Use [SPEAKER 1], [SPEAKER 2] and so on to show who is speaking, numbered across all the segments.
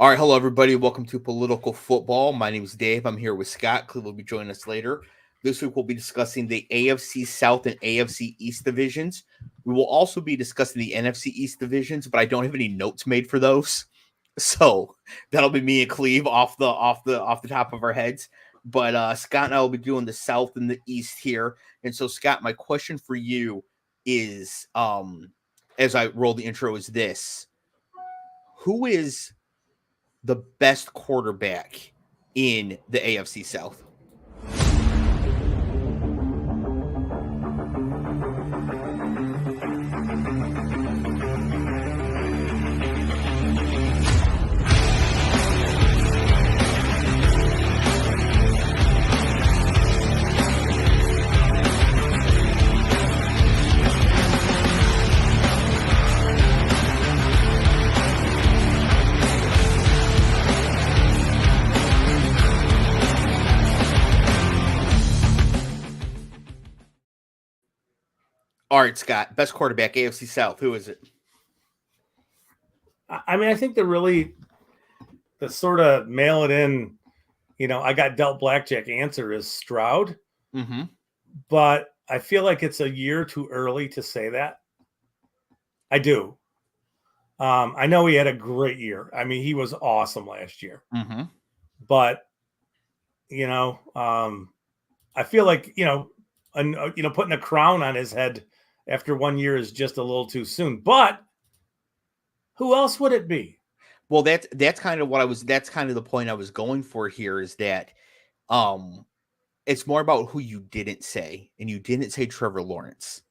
[SPEAKER 1] All right, hello everybody. Welcome to Political Football. My name is Dave. I'm here with Scott. Clev will be joining us later. This week we'll be discussing the AFC South and AFC East divisions. We will also be discussing the NFC East divisions, but I don't have any notes made for those, so that'll be me and Cleve off the top of our heads. But Scott and I will be doing the South and the East here. And so, Scott, my question for you is, as I roll the intro, is this: who is the best quarterback in the AFC South? All right, Scott, best quarterback, AFC South. Who is it?
[SPEAKER 2] I mean, I think the sort of mail it in, I got dealt blackjack answer is Stroud.
[SPEAKER 1] Mm-hmm.
[SPEAKER 2] But I feel like it's a year too early to say that. I do. I know he had a great year. I mean, he was awesome last year.
[SPEAKER 1] Mm-hmm.
[SPEAKER 2] But, I feel like, putting a crown on his head after 1 year is just a little too soon. But who else would it be?
[SPEAKER 1] Well, that's kind of the point I was going for here, is that it's more about who you didn't say, and you didn't say Trevor Lawrence.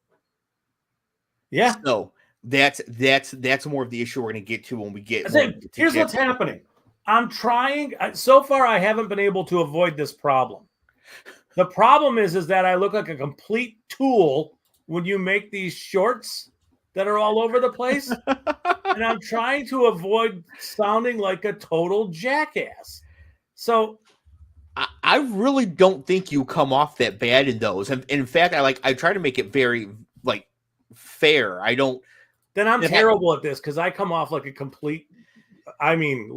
[SPEAKER 2] Yeah.
[SPEAKER 1] So that's more of the issue we're going to get to when we get.
[SPEAKER 2] Here's what's happening. I'm trying. So far, I haven't been able to avoid this problem. The problem is that I look like a complete tool when you make these shorts that are all over the place. And I'm trying to avoid sounding like a total jackass. So
[SPEAKER 1] I really don't think you come off that bad in those. And in fact, I try to make it very fair. I don't.
[SPEAKER 2] Then I'm terrible at this because I come off like a complete. I mean,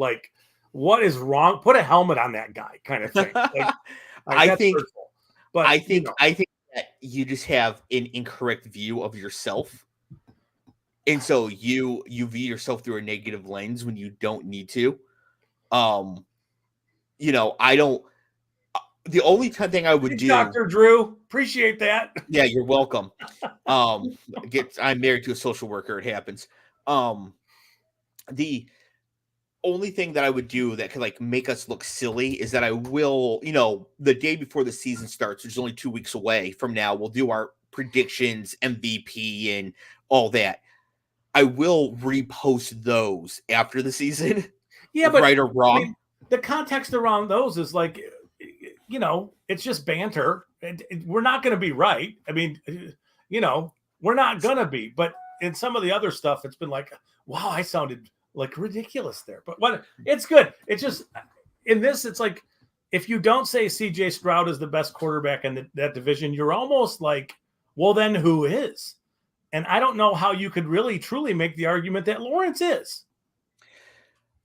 [SPEAKER 2] what is wrong? Put a helmet on that guy, kind of thing.
[SPEAKER 1] I think that you just have an incorrect view of yourself. And so you view yourself through a negative lens when you don't need to. I don't. The only thing I would do,
[SPEAKER 2] Dr. Drew, appreciate that.
[SPEAKER 1] Yeah, you're welcome. I'm married to a social worker. It happens. The only thing that I would do that could make us look silly is that I will, the day before the season starts, which is only 2 weeks away from now, we'll do our predictions, MVP, and all that. I will repost those after the season.
[SPEAKER 2] Yeah, but
[SPEAKER 1] right or wrong.
[SPEAKER 2] I mean, the context around those is it's just banter. We're not going to be right. I mean, we're not going to be. But in some of the other stuff, it's been wow, I sounded ridiculous there. But it's good. It's just in this, it's if you don't say CJ Stroud is the best quarterback in that division, you're almost well, then who is? And I don't know how you could really truly make the argument that Lawrence is.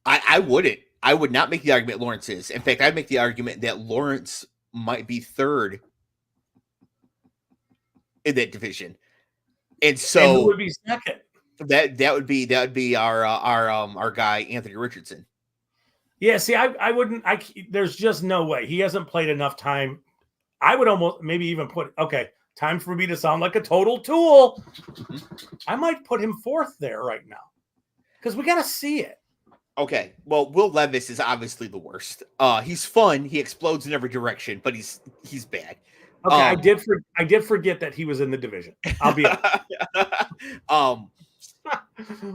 [SPEAKER 1] I wouldn't. I would not make the argument Lawrence is. In fact, I'd make the argument that Lawrence might be third in that division. And so
[SPEAKER 2] who would be second?
[SPEAKER 1] That would be our guy Anthony Richardson.
[SPEAKER 2] Yeah, see, I wouldn't. There's just no way. He hasn't played enough time. I would almost maybe even put time for me to sound like a total tool. I might put him fourth there right now because we got to see it.
[SPEAKER 1] Okay, well, Will Levis is obviously the worst. He's fun. He explodes in every direction, but he's bad.
[SPEAKER 2] Okay, I did forget that he was in the division. I'll be honest.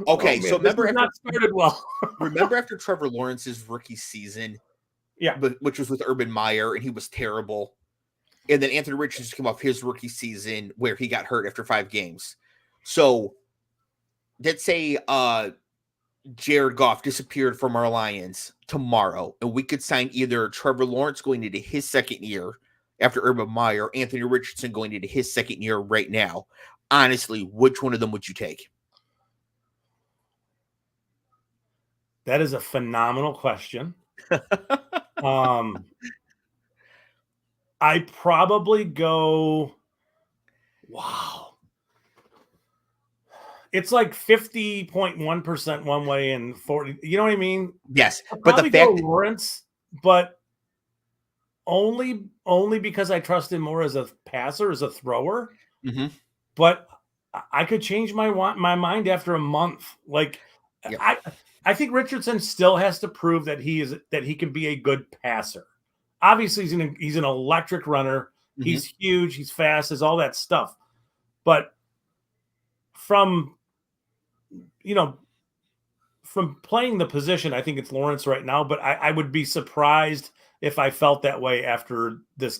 [SPEAKER 1] Okay, so remember
[SPEAKER 2] not started well.
[SPEAKER 1] Remember after Trevor Lawrence's rookie season, which was with Urban Meyer, and he was terrible. And then Anthony Richardson came off his rookie season where he got hurt after 5 games. So let's say Jared Goff disappeared from our Lions tomorrow, and we could sign either Trevor Lawrence going into his second year after Urban Meyer, Anthony Richardson going into his second year right now. Honestly, which one of them would you take?
[SPEAKER 2] That is a phenomenal question. I probably go, wow. It's like 50.1% one way and 40. You know what I mean?
[SPEAKER 1] Yes.
[SPEAKER 2] I'll
[SPEAKER 1] But the
[SPEAKER 2] probably
[SPEAKER 1] fact
[SPEAKER 2] go Lawrence, but only because I trust him more as a passer, as a thrower.
[SPEAKER 1] Mm-hmm.
[SPEAKER 2] But I could change my mind after a month. Like,
[SPEAKER 1] Yep.
[SPEAKER 2] I think Richardson still has to prove that he can be a good passer. Obviously, he's an electric runner.
[SPEAKER 1] Mm-hmm.
[SPEAKER 2] He's huge. He's fast. Is all that stuff. But from playing the position, I think it's Lawrence right now. But I would be surprised if I felt that way after this.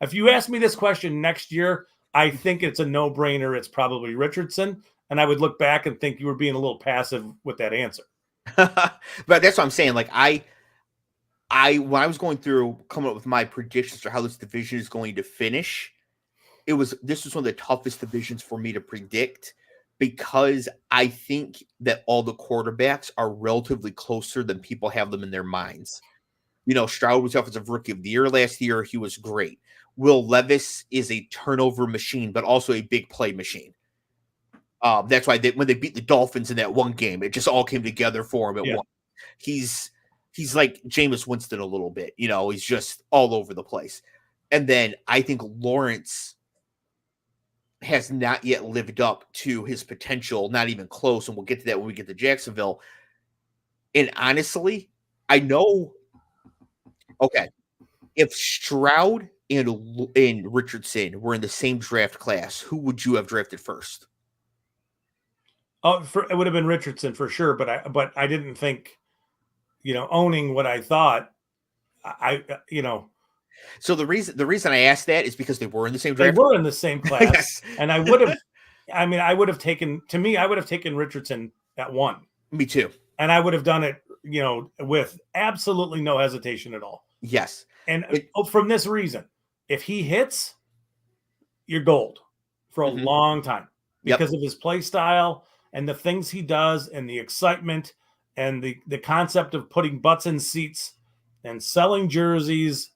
[SPEAKER 2] If you ask me this question next year, I think it's a no-brainer. It's probably Richardson. And I would look back and think you were being a little passive with that answer.
[SPEAKER 1] But that's what I'm saying. Like when I was going through coming up with my predictions for how this division is going to finish, this was one of the toughest divisions for me to predict because I think that all the quarterbacks are relatively closer than people have them in their minds. Stroud was Offensive Rookie of the Year last year. He was great. Will Levis is a turnover machine, but also a big play machine. That's why when they beat the Dolphins in that one game, it just all came together for him at once. He's like Jameis Winston a little bit. He's just all over the place. And then I think Lawrence has not yet lived up to his potential, not even close. And we'll get to that when we get to Jacksonville. And honestly, I know. Okay, if Stroud and Richardson were in the same draft class, who would you have drafted first?
[SPEAKER 2] Oh, it would have been Richardson for sure, but I didn't think, owning what I thought,
[SPEAKER 1] So the reason I asked that is because they were in the same draft.
[SPEAKER 2] They were in the same class,
[SPEAKER 1] yes.
[SPEAKER 2] And I would have taken Richardson at 1.
[SPEAKER 1] Me too.
[SPEAKER 2] And I would have done it, with absolutely no hesitation at all.
[SPEAKER 1] Yes.
[SPEAKER 2] And from this reason, if he hits, you're gold for a long time because of his play style and the things he does and the excitement and the concept of putting butts in seats and selling jerseys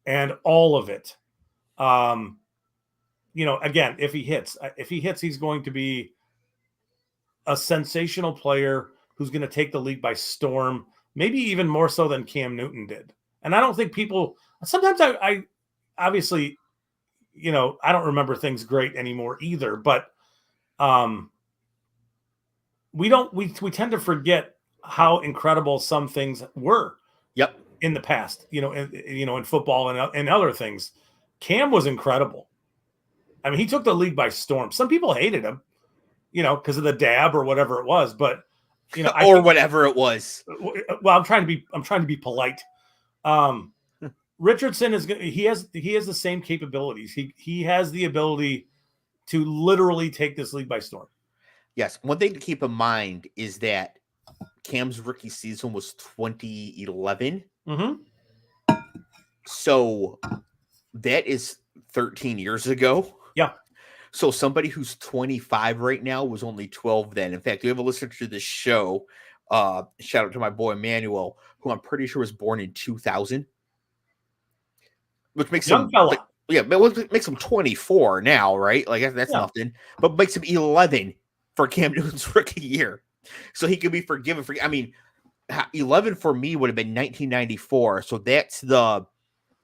[SPEAKER 2] and all of it. Again, if he hits, he's going to be a sensational player who's going to take the league by storm, maybe even more so than Cam Newton did. And I don't think sometimes I obviously, I don't remember things great anymore either, but we tend to forget how incredible some things were.
[SPEAKER 1] Yep.
[SPEAKER 2] In the past, in football and other things. Cam was incredible. I mean, he took the league by storm. Some people hated him, because of the dab or whatever it was, but
[SPEAKER 1] whatever it was.
[SPEAKER 2] Well, I'm trying to be polite. Richardson he has the same capabilities. He has the ability to literally take this league by storm.
[SPEAKER 1] Yes. One thing to keep in mind is that Cam's rookie season was 2011.
[SPEAKER 2] Mm-hmm.
[SPEAKER 1] So that is 13 years ago.
[SPEAKER 2] Yeah.
[SPEAKER 1] So somebody who's 25 right now was only 12 then. In fact, we have a listener to this show. Shout out to my boy Emmanuel, who I'm pretty sure was born in 2000. Which makes him makes him 24 now, right? Like that's nothing. But makes him 11 for Cam Newton's rookie year. So he could be forgiven for 11 for me would have been 1994. So that's the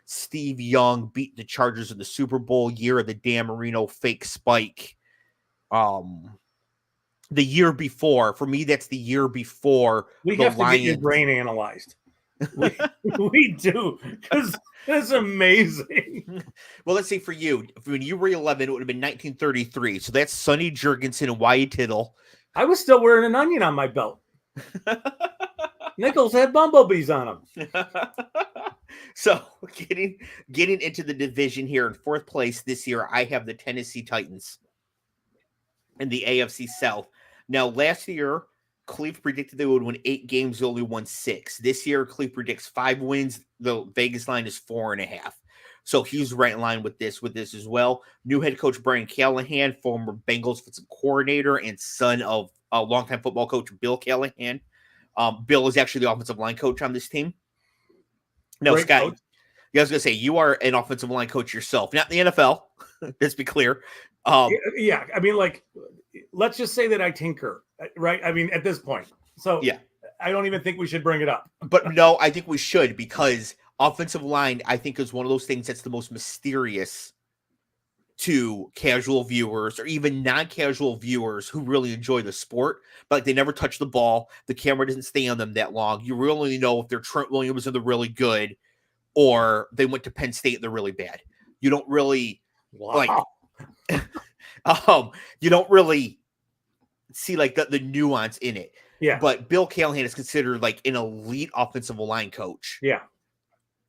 [SPEAKER 1] Steve Young beat the Chargers in the Super Bowl year of the Dan Marino fake spike. The year before, for me, that's the year before
[SPEAKER 2] we have to get your brain analyzed. We do, because that's amazing.
[SPEAKER 1] Well, let's see for you. When you were 11, it would have been 1933. So that's Sonny Jurgensen and Wyatt Tittle.
[SPEAKER 2] I was still wearing an onion on my belt. Nichols had bumblebees on them.
[SPEAKER 1] So getting into the division here in fourth place this year, I have the Tennessee Titans in the AFC South. Now, last year, Clev predicted they would win 8 games, they only won 6. This year, Clev predicts 5 wins. The Vegas line is 4.5. So he's right in line with this as well. New head coach Brian Callahan, former Bengals defensive coordinator and son of a longtime football coach Bill Callahan. Bill is actually the offensive line coach on this team. No,
[SPEAKER 2] Great
[SPEAKER 1] Scott,
[SPEAKER 2] coach.
[SPEAKER 1] I was going to say, you are an offensive line coach yourself, not in the NFL. Let's be clear.
[SPEAKER 2] Yeah. I mean, like, let's just say that I tinker, right? I mean, at this point. So
[SPEAKER 1] yeah,
[SPEAKER 2] I don't even think we should bring it up.
[SPEAKER 1] But no, I think we should, because offensive line, I think, is one of those things that's the most mysterious to casual viewers or even non-casual viewers who really enjoy the sport, but like they never touch the ball. The camera doesn't stay on them that long. You really know if they're Trent Williams and they're really good, or they went to Penn State and they're really bad. You don't really like you don't really see like the nuance in it.
[SPEAKER 2] Yeah.
[SPEAKER 1] But Bill Callahan is considered like an elite offensive line coach.
[SPEAKER 2] Yeah.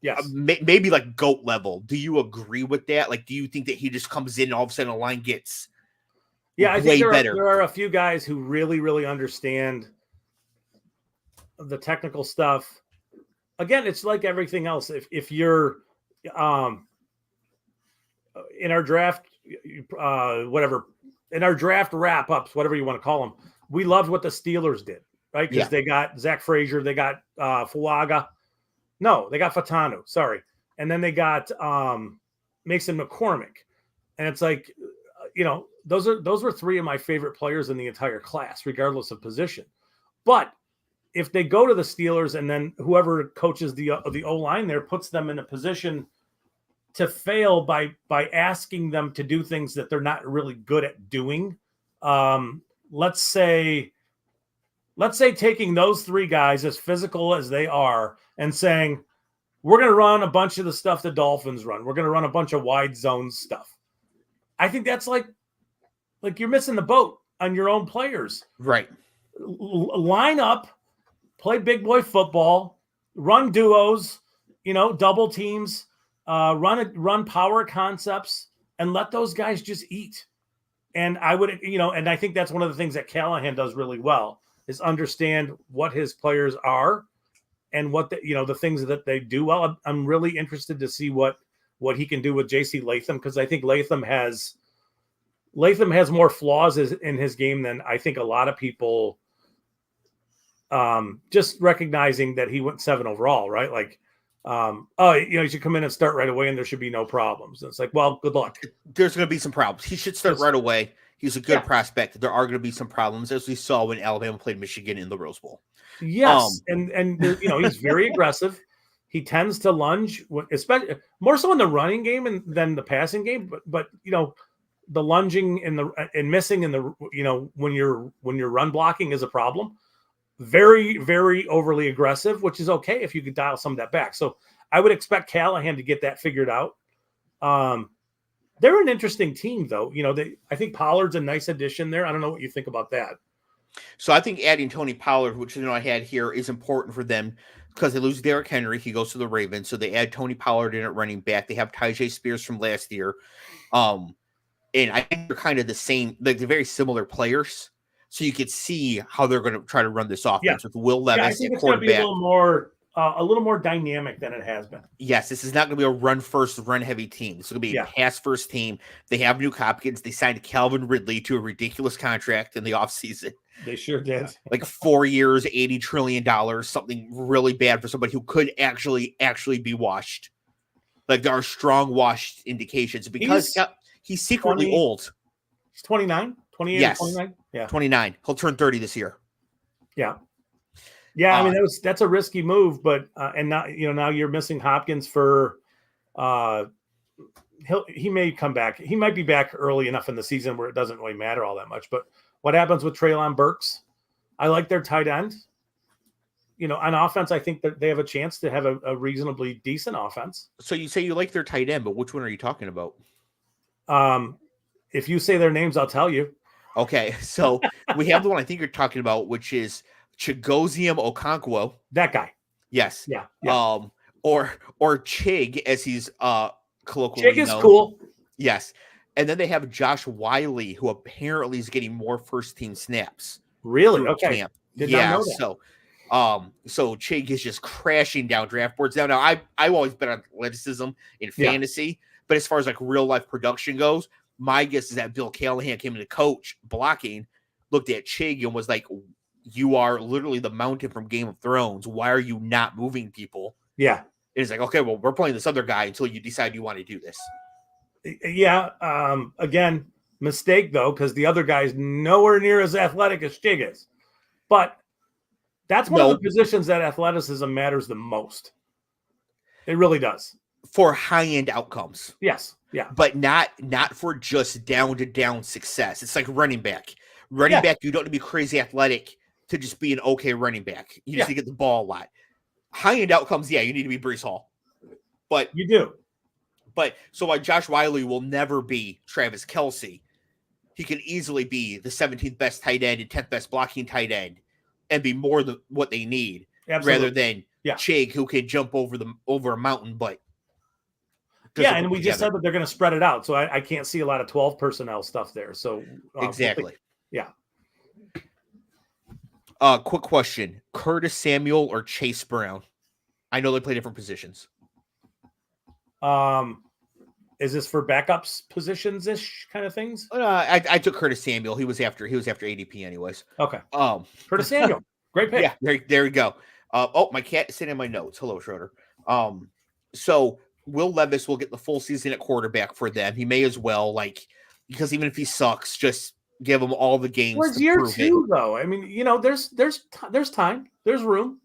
[SPEAKER 2] Yes.
[SPEAKER 1] Maybe like GOAT level. Do you agree with that? Like, do you think that he just comes in and all of a sudden a line gets
[SPEAKER 2] I
[SPEAKER 1] way
[SPEAKER 2] think
[SPEAKER 1] better?
[SPEAKER 2] There are a few guys who really, really understand the technical stuff. Again, it's like everything else. If you're in our draft, whatever, in our draft wrap-ups, whatever you want to call them, we loved what the Steelers did, right? Because they got Zach Frazier, they got Fuaga. No, they got Fatanu, sorry. And then they got Mason McCormick. And it's like, those were three of my favorite players in the entire class, regardless of position. But if they go to the Steelers and then whoever coaches the O-line there puts them in a position to fail by asking them to do things that they're not really good at doing. Let's say taking those three guys, as physical as they are, and saying, we're going to run a bunch of the stuff the Dolphins run. We're going to run a bunch of wide zone stuff. I think that's like you're missing the boat on your own players.
[SPEAKER 1] Right.
[SPEAKER 2] Line up, play big boy football, run duos, double teams, run power concepts, and let those guys just eat. And I would, and I think that's one of the things that Callahan does really well, is understand what his players are and what the things that they do well. I'm really interested to see what he can do with JC Latham, because I think Latham has more flaws in his game than I think a lot of people. Just recognizing that he went 7 overall, right? Like, you should come in and start right away and there should be no problems. And it's like, well, good luck.
[SPEAKER 1] There's going to be some problems. He should start right away. He's a good prospect. There are going to be some problems, as we saw when Alabama played Michigan in the Rose Bowl.
[SPEAKER 2] Yes. And he's very aggressive. He tends to lunge, especially more so in the running game than the passing game. But the lunging and missing in the, when you're run blocking is a problem. Very, very overly aggressive, which is okay if you could dial some of that back. So I would expect Callahan to get that figured out. They're an interesting team, though. I think Pollard's a nice addition there. I don't know what you think about that.
[SPEAKER 1] So I think adding Tony Pollard, which I had here, is important for them because they lose Derrick Henry. He goes to the Ravens. So they add Tony Pollard in at running back. They have Tyjae Spears from last year. And I think they're kind of the same, like they're very similar players. So you could see how they're going to try to run this offense with Will Levis
[SPEAKER 2] I think
[SPEAKER 1] at
[SPEAKER 2] it's going to
[SPEAKER 1] quarterback.
[SPEAKER 2] be a little more dynamic than it has been.
[SPEAKER 1] Yes, this is not going to be a run-first, run-heavy team. This is going to be a pass-first team. They have new Hopkins. They signed Calvin Ridley to a ridiculous contract in the offseason.
[SPEAKER 2] They sure did.
[SPEAKER 1] Like 4 years, $80 trillion, something really bad for somebody who could actually be washed. Like there are strong washed indications because he's secretly old.
[SPEAKER 2] He's 29, 28,
[SPEAKER 1] yes.
[SPEAKER 2] 29. Yeah,
[SPEAKER 1] 29. He'll turn 30 this year.
[SPEAKER 2] Yeah. I mean that's a risky move, but and now you're missing Hopkins for he may come back. He might be back early enough in the season where it doesn't really matter all that much. But what happens with Treylon Burks? I like their tight end. On offense, I think that they have a chance to have a reasonably decent offense.
[SPEAKER 1] So you say you like their tight end, but which one are you talking about?
[SPEAKER 2] If you say their names, I'll tell you.
[SPEAKER 1] Okay, so we have the one I think you're talking about, which is Chigozium Okonkwo.
[SPEAKER 2] That guy.
[SPEAKER 1] Yes.
[SPEAKER 2] Yeah.
[SPEAKER 1] Or Chig, as he's colloquially
[SPEAKER 2] Chig is
[SPEAKER 1] known.
[SPEAKER 2] cool.
[SPEAKER 1] Yes. And then they have Josh Wiley, who apparently is getting more first-team snaps.
[SPEAKER 2] Really? Okay.
[SPEAKER 1] Camp.
[SPEAKER 2] Did not know that.
[SPEAKER 1] So Chig is just crashing down draft boards now. Now I've always been on athleticism in fantasy, but as far as like real life production goes, my guess is that Bill Callahan came in to coach blocking, looked at Chig and was like, you are literally the mountain from Game of Thrones. Why are you not moving people?
[SPEAKER 2] Yeah.
[SPEAKER 1] It's like, okay, well, we're playing this other guy until you decide you want to do this.
[SPEAKER 2] Yeah. Again, mistake though, because the other guy's nowhere near as athletic as Chig is. But that's one of the positions that athleticism matters the most. It really does.
[SPEAKER 1] For high-end outcomes.
[SPEAKER 2] Yes. Yeah.
[SPEAKER 1] But not for just down-to-down success. It's like running back. Running back, you don't need to be crazy athletic to just be an okay running back. You just need to get the ball a lot. High-end outcomes, you need to be Breece Hall. But
[SPEAKER 2] you do.
[SPEAKER 1] But so while Josh Wiley will never be Travis Kelce, he can easily be the 17th best tight end and 10th best blocking tight end and be more than what they need.
[SPEAKER 2] Absolutely.
[SPEAKER 1] Rather than Chig, who can jump over a mountain, but
[SPEAKER 2] and we just said that they're going to spread it out, so I can't see a lot of 12 personnel stuff there. So
[SPEAKER 1] exactly,
[SPEAKER 2] yeah.
[SPEAKER 1] Quick question: Curtis Samuel or Chase Brown? I know they play different positions.
[SPEAKER 2] Is this for backups positions ish kind of things?
[SPEAKER 1] I took Curtis Samuel. He was after ADP anyways.
[SPEAKER 2] Okay. Curtis Samuel, great pick.
[SPEAKER 1] Yeah, there we go. My cat is sitting in my notes. Hello, Schroeder. So Will Levis will get the full season at quarterback for them. He may as well, because even if he sucks, just give him all the games.
[SPEAKER 2] Well, it's year 2, though. I mean, there's time, there's room.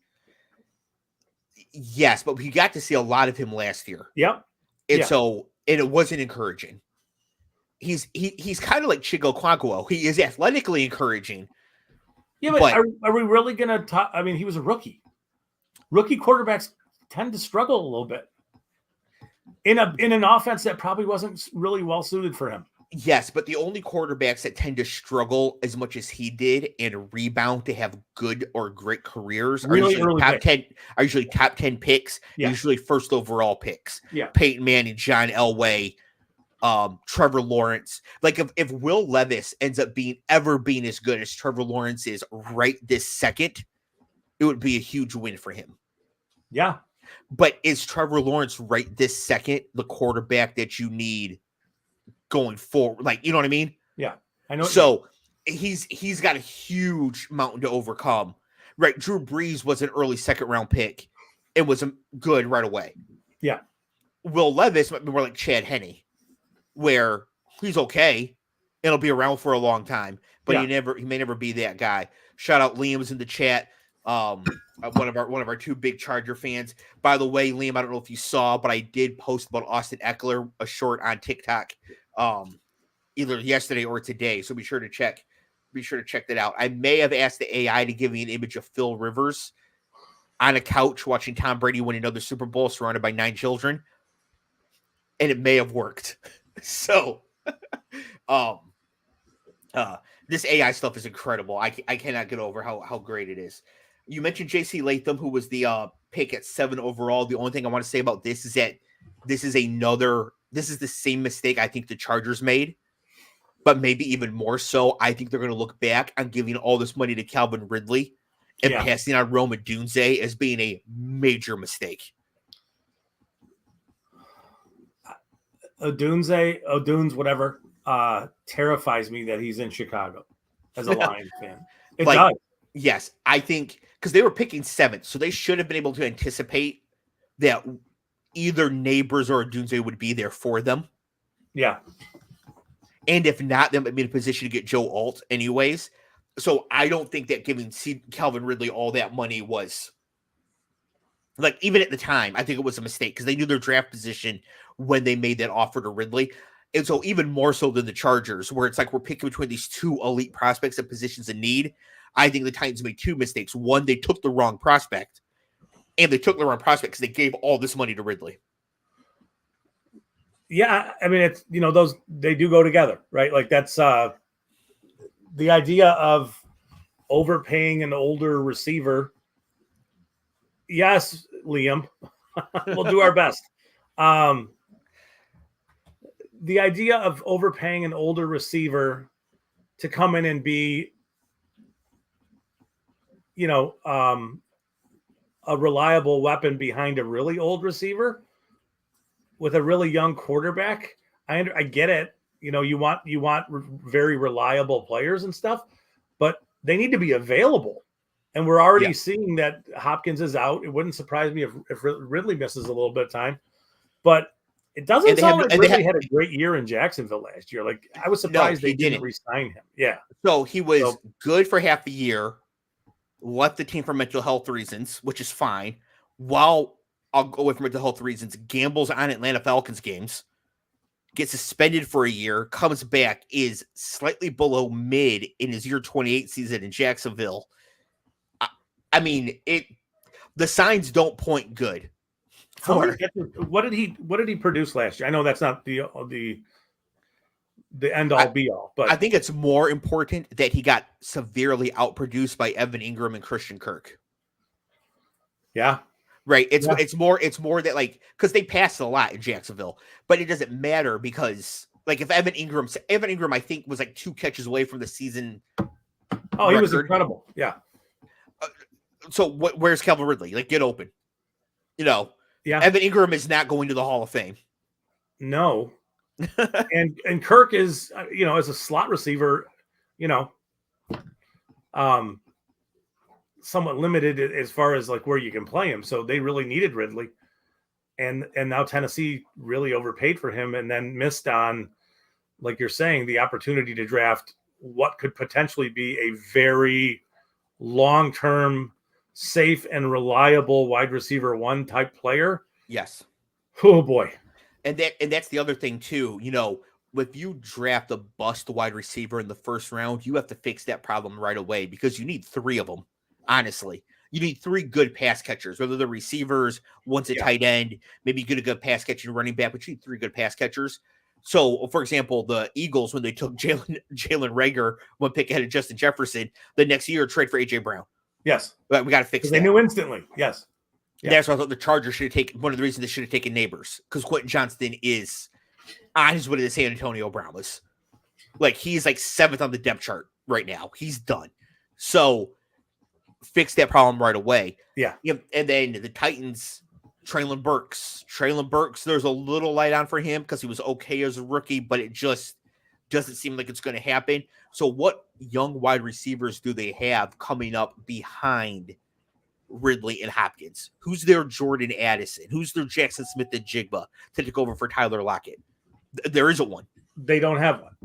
[SPEAKER 1] Yes, but we got to see a lot of him last year.
[SPEAKER 2] Yep.
[SPEAKER 1] And it wasn't encouraging. He's kind of like Chigo Kwankwo. He is athletically encouraging.
[SPEAKER 2] Yeah, but are we really going to talk? I mean, he was a rookie. Rookie quarterbacks tend to struggle a little bit in an offense that probably wasn't really well suited for him.
[SPEAKER 1] Yes, but the only quarterbacks that tend to struggle as much as he did and rebound to have good or great careers are usually top 10 picks, usually first overall picks.
[SPEAKER 2] Yeah.
[SPEAKER 1] Peyton Manning, John Elway, Trevor Lawrence. Like if Will Levis ends up being as good as Trevor Lawrence is right this second, it would be a huge win for him.
[SPEAKER 2] Yeah.
[SPEAKER 1] But is Trevor Lawrence right this second the quarterback that you need going forward? You know what I mean?
[SPEAKER 2] Yeah, I know.
[SPEAKER 1] So he's got a huge mountain to overcome. Right. Drew Brees was an early second round pick. It was good right away.
[SPEAKER 2] Yeah.
[SPEAKER 1] Will Levis might be more like Chad Henne, where he's okay. It'll be around for a long time, but he may never be that guy. Shout out Liam's in the chat. One of our two big Charger fans. By the way, Liam, I don't know if you saw, but I did post about Austin Eckler, a short on TikTok, either yesterday or today. So be sure to check that out. I may have asked the AI to give me an image of Phil Rivers on a couch watching Tom Brady win another Super Bowl surrounded by 9 children. And it may have worked. So this AI stuff is incredible. I cannot get over how great it is. You mentioned J.C. Latham, who was the pick at 7 overall. The only thing I want to say about this is that this is the same mistake I think the Chargers made, but maybe even more so. I think they're going to look back on giving all this money to Calvin Ridley and passing on Rome Odunze as being a major mistake.
[SPEAKER 2] Odunes, whatever, terrifies me that he's in Chicago as a Lions fan. It does.
[SPEAKER 1] Yes, I think because they were picking 7th, so they should have been able to anticipate that either Neighbors or Odunze would be there for them.
[SPEAKER 2] Yeah.
[SPEAKER 1] And if not, they might be in a position to get Joe Alt anyways. So I don't think that giving Calvin Ridley all that money was, even at the time, I think it was a mistake because they knew their draft position when they made that offer to Ridley. And so even more so than the Chargers, where it's like we're picking between these 2 elite prospects at positions of need. I think the Titans made 2 mistakes. One, they took the wrong prospect. And they took the wrong prospect because they gave all this money to Ridley.
[SPEAKER 2] Yeah, I mean, it's, those, they do go together, right? Like that's the idea of overpaying an older receiver. Yes, Liam, we'll do our best. The idea of overpaying an older receiver to come in and be, a reliable weapon behind a really old receiver with a really young quarterback. I get it. You want very reliable players and stuff, but they need to be available. And we're already seeing that Hopkins is out. It wouldn't surprise me if Ridley misses a little bit of time. But it doesn't sound like Ridley had a great year in Jacksonville last year. Like, I was surprised they didn't re-sign him. Yeah.
[SPEAKER 1] So he was good for half the year, left the team for mental health reasons, which is fine. While I'll go away for mental health reasons, gambles on Atlanta Falcons games, gets suspended for a year, comes back, is slightly below mid in his year 28 season in Jacksonville. I mean, the signs don't point good.
[SPEAKER 2] What did he produce last year? I know that's not the end all be all, but
[SPEAKER 1] I think it's more important that he got severely outproduced by Evan Ingram and Christian Kirk.
[SPEAKER 2] Yeah.
[SPEAKER 1] Right. It's more that, like, because they passed a lot in Jacksonville, but it doesn't matter because, like, if Evan Ingram, I think, was like 2 catches away from the season.
[SPEAKER 2] Oh, record. He was incredible. Yeah.
[SPEAKER 1] So where's Calvin Ridley? Like, get open. Yeah. Evan Ingram is not going to the Hall of Fame.
[SPEAKER 2] No. and Kirk is, as a slot receiver, somewhat limited as far as like where you can play him. So they really needed Ridley. And now Tennessee really overpaid for him and then missed on, like you're saying, the opportunity to draft what could potentially be a very long-term, safe and reliable wide receiver 1 type player.
[SPEAKER 1] Yes.
[SPEAKER 2] Oh boy.
[SPEAKER 1] And that's the other thing too. If you draft a bust wide receiver in the first round, you have to fix that problem right away because you need 3 of them. Honestly, you need 3 good pass catchers, whether they're receivers, one's a tight end, maybe get a good pass catching running back, but you need 3 good pass catchers. So, for example, the Eagles, when they took Jalen Reagor, 1 pick ahead of Justin Jefferson, the next year trade for AJ Brown.
[SPEAKER 2] Yes.
[SPEAKER 1] But we got to fix that.
[SPEAKER 2] They knew instantly. Yes.
[SPEAKER 1] Yeah. That's why I thought the Chargers should have taken, one of the reasons they should have taken Neighbors, because Quentin Johnston is on his way to the San Antonio Brown was. Like, he's like 7th on the depth chart right now. He's done. So, fix that problem right away.
[SPEAKER 2] Yeah.
[SPEAKER 1] And then the Titans, Traylon Burks. There's a little light on for him because he was okay as a rookie, but it just doesn't seem like it's going to happen. So what young wide receivers do they have coming up behind Ridley and Hopkins? Who's their Jordan Addison? Who's their Jackson Smith and Jigba to take over for Tyler Lockett? There isn't one.
[SPEAKER 2] They don't have one.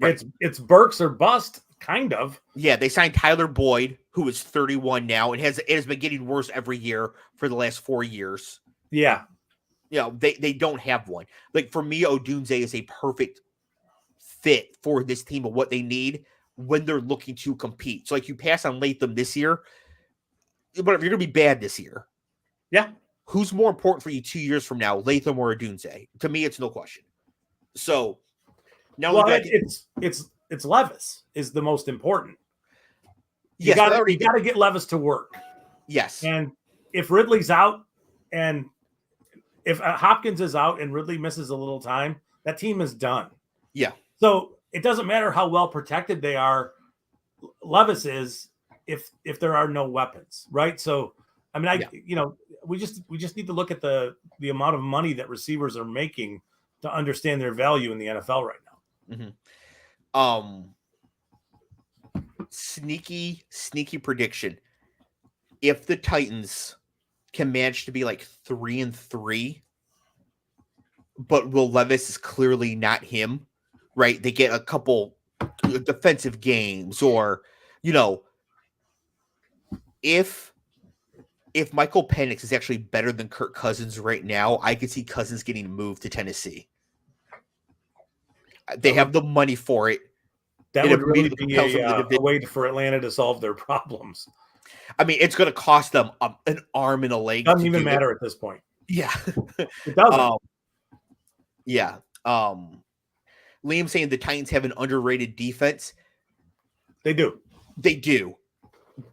[SPEAKER 2] Right. It's Burks or bust, kind of.
[SPEAKER 1] Yeah, they signed Tyler Boyd, who is 31 now, and it has been getting worse every year for the last 4 years.
[SPEAKER 2] Yeah.
[SPEAKER 1] They don't have one. Like, for me, Odunze is a perfect fit for this team of what they need when they're looking to compete. So, like, you pass on Latham this year, but if you're going to be bad this year,
[SPEAKER 2] yeah,
[SPEAKER 1] who's more important for you 2 years from now, Latham or Odunze? To me, it's no question. So, now
[SPEAKER 2] it's Levis is the most important. You
[SPEAKER 1] Yes,
[SPEAKER 2] got to get Levis to work.
[SPEAKER 1] Yes.
[SPEAKER 2] And if Ridley's out and if Hopkins is out and Ridley misses a little time, that team is done.
[SPEAKER 1] Yeah.
[SPEAKER 2] So it doesn't matter how well protected they are. Levis is if there are no weapons, right? So, I mean, we just need to look at the amount of money that receivers are making to understand their value in the NFL right now.
[SPEAKER 1] Mm-hmm. Sneaky prediction. If the Titans can manage to be like 3-3, but Will Levis is clearly not him, right? They get a couple defensive games, or if Michael Penix is actually better than Kirk Cousins right now, I could see Cousins getting moved to Tennessee. They have the money for it.
[SPEAKER 2] That would really be a way for Atlanta to solve their problems.
[SPEAKER 1] I mean, it's going to cost them an arm and a leg.
[SPEAKER 2] Doesn't even matter at this point.
[SPEAKER 1] Yeah.
[SPEAKER 2] It doesn't.
[SPEAKER 1] Yeah. Liam saying the Titans have an underrated defense.
[SPEAKER 2] They do.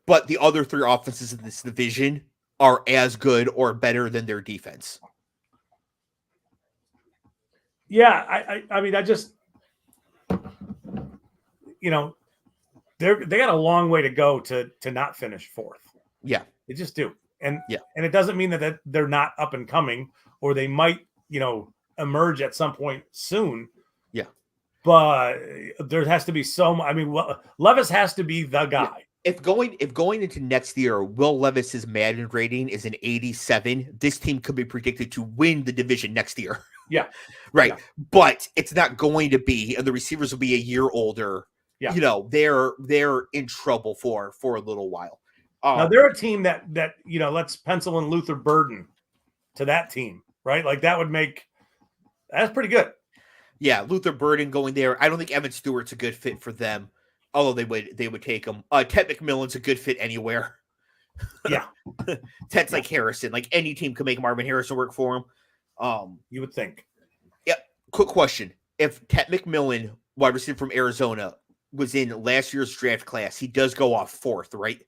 [SPEAKER 1] But the other 3 offenses in this division are as good or better than their defense.
[SPEAKER 2] Yeah. I mean, I just, they got a long way to go to not finish 4th.
[SPEAKER 1] Yeah.
[SPEAKER 2] They just do. And it doesn't mean that they're not up and coming, or they might, emerge at some point soon.
[SPEAKER 1] Yeah.
[SPEAKER 2] But there has to be Levis has to be the guy.
[SPEAKER 1] if going into next year, Will Levis's Madden rating is an 87, this team could be predicted to win the division next year.
[SPEAKER 2] Yeah.
[SPEAKER 1] Right.
[SPEAKER 2] Yeah.
[SPEAKER 1] But it's not going to be, and the receivers will be a year older.
[SPEAKER 2] Yeah.
[SPEAKER 1] They're in trouble for a little while.
[SPEAKER 2] Now they're a team that let's pencil in Luther Burden to that team, right? Like that's pretty good.
[SPEAKER 1] Yeah, Luther Burden going there. I don't think Evan Stewart's a good fit for them, although they would take him. Ted McMillan's a good fit anywhere.
[SPEAKER 2] Yeah.
[SPEAKER 1] Ted's like Harrison. Like any team could make Marvin Harrison work for him.
[SPEAKER 2] You would think.
[SPEAKER 1] Yeah. Quick question. If Ted McMillan, wide receiver from Arizona, was in last year's draft class, he does go off 4th, right?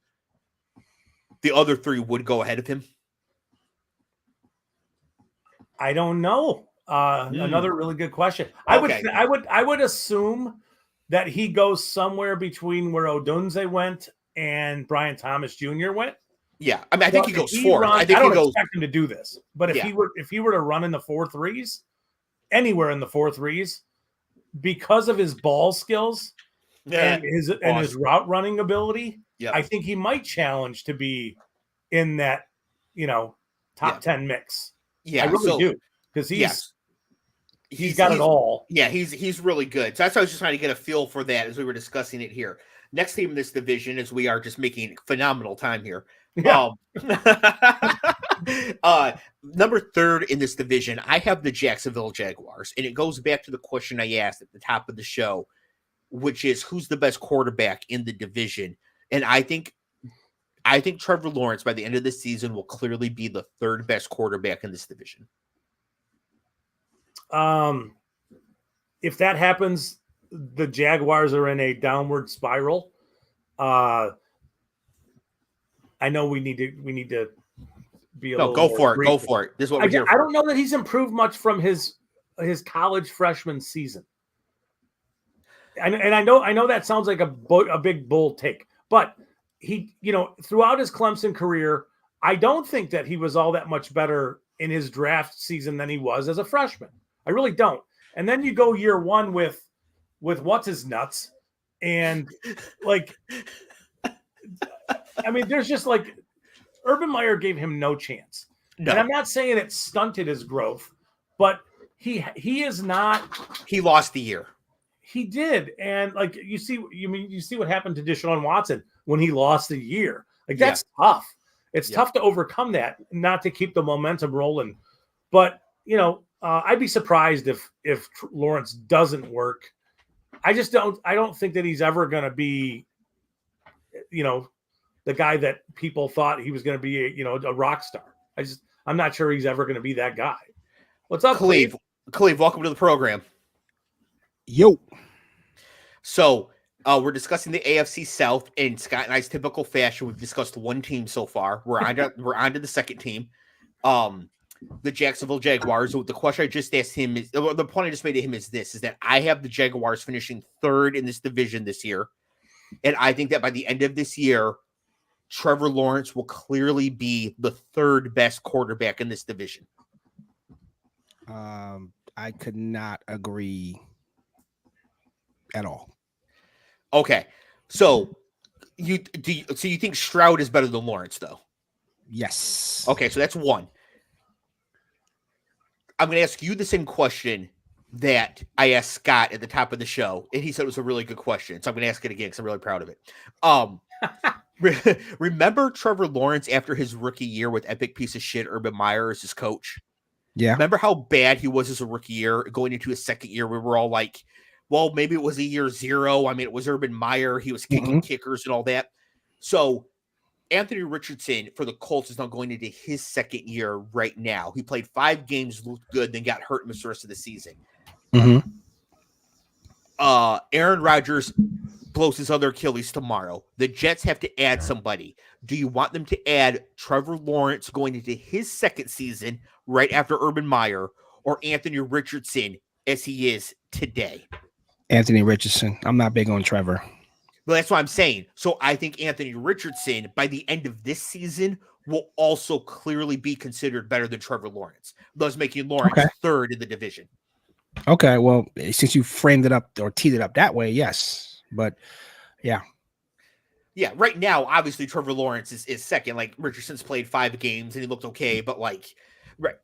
[SPEAKER 1] The other 3 would go ahead of him.
[SPEAKER 2] I don't know. Another really good question.
[SPEAKER 1] Okay.
[SPEAKER 2] I would assume that he goes somewhere between where Odunze went and Brian Thomas Jr. went.
[SPEAKER 1] Yeah, I mean, I think he goes 4th. I
[SPEAKER 2] don't expect him to do this, but if he were to run in the 4.3s, anywhere in the 4.3s, because of his ball skills and his route running ability, I think he might challenge to be in that top 10 mix.
[SPEAKER 1] Yeah,
[SPEAKER 2] I really do, because he's got it all.
[SPEAKER 1] Yeah, he's really good. So that's why I was just trying to get a feel for that as we were discussing it here. Next team in this division, as we are just making phenomenal time here.
[SPEAKER 2] Yeah.
[SPEAKER 1] Number 3rd in this division, I have the Jacksonville Jaguars, and it goes back to the question I asked at the top of the show, which is who's the best quarterback in the division. And I think Trevor Lawrence by the end of the season will clearly be the 3rd best quarterback in this division.
[SPEAKER 2] If that happens, the Jaguars are in a downward spiral. I know we need to be a little
[SPEAKER 1] go for
[SPEAKER 2] more
[SPEAKER 1] it. Go for it. This is what we're here for.
[SPEAKER 2] I don't know that he's improved much from his college freshman season. And I know that sounds like a big bull take, but he, throughout his Clemson career, I don't think that he was all that much better in his draft season than he was as a freshman. I really don't. And then you go year 1 with what's his nuts, and like, I mean, there's just like Urban Meyer gave him no chance. No. And I'm not saying it stunted his growth, but he is not.
[SPEAKER 1] He lost the year.
[SPEAKER 2] He did, and like you see what happened to Deshaun Watson when he lost the year. Like that's tough. It's tough to overcome that, not to keep the momentum rolling. But I'd be surprised if Lawrence doesn't work. I don't think that he's ever going to be, the guy that people thought he was going to be, a rock star. I'm not sure he's ever going to be that guy. What's up,
[SPEAKER 1] Cleve? Cleve, welcome to the program.
[SPEAKER 3] Yo.
[SPEAKER 1] So we're discussing the AFC South in Scott and I's typical fashion. We've discussed one team so far. We're on to the second team. The Jacksonville Jaguars. So the question I just asked him is, the point I just made to him is that I have the Jaguars finishing 3rd in this division this year. And I think that by the end of this year, Trevor Lawrence will clearly be the 3rd best quarterback in this division.
[SPEAKER 3] I could not agree at all.
[SPEAKER 1] Okay. So you think Stroud is better than Lawrence, though?
[SPEAKER 3] Yes.
[SPEAKER 1] Okay, so that's one. I'm going to ask you the same question that I asked Scott at the top of the show, and he said it was a really good question. So I'm going to ask it again because I'm really proud of it. Remember Trevor Lawrence after his rookie year with epic piece of shit Urban Meyer as his coach?
[SPEAKER 3] Yeah.
[SPEAKER 1] Remember how bad he was as a rookie year? Going into his second year, we were all like, well, maybe it was a year 0. I mean, it was Urban Meyer. He was kicking kickers and all that. So Anthony Richardson for the Colts is now going into his second year right now. He played 5 games, looked good, then got hurt in the rest of the season.
[SPEAKER 3] Mm-hmm.
[SPEAKER 1] Aaron Rodgers blows his other Achilles tomorrow. The Jets have to add somebody. Do you want them to add Trevor Lawrence going into his second season right after Urban Meyer, or Anthony Richardson as he is today?
[SPEAKER 3] Anthony Richardson. I'm not big on Trevor.
[SPEAKER 1] But that's what I'm saying. So I think Anthony Richardson, by the end of this season, will also clearly be considered better than Trevor Lawrence, thus making Lawrence 3rd in the division.
[SPEAKER 3] Okay, well, since you framed it up or teed it up that way, yes. But, yeah.
[SPEAKER 1] Yeah, right now, obviously Trevor Lawrence is second. Like Richardson's played 5 games and he looked okay, but like, right,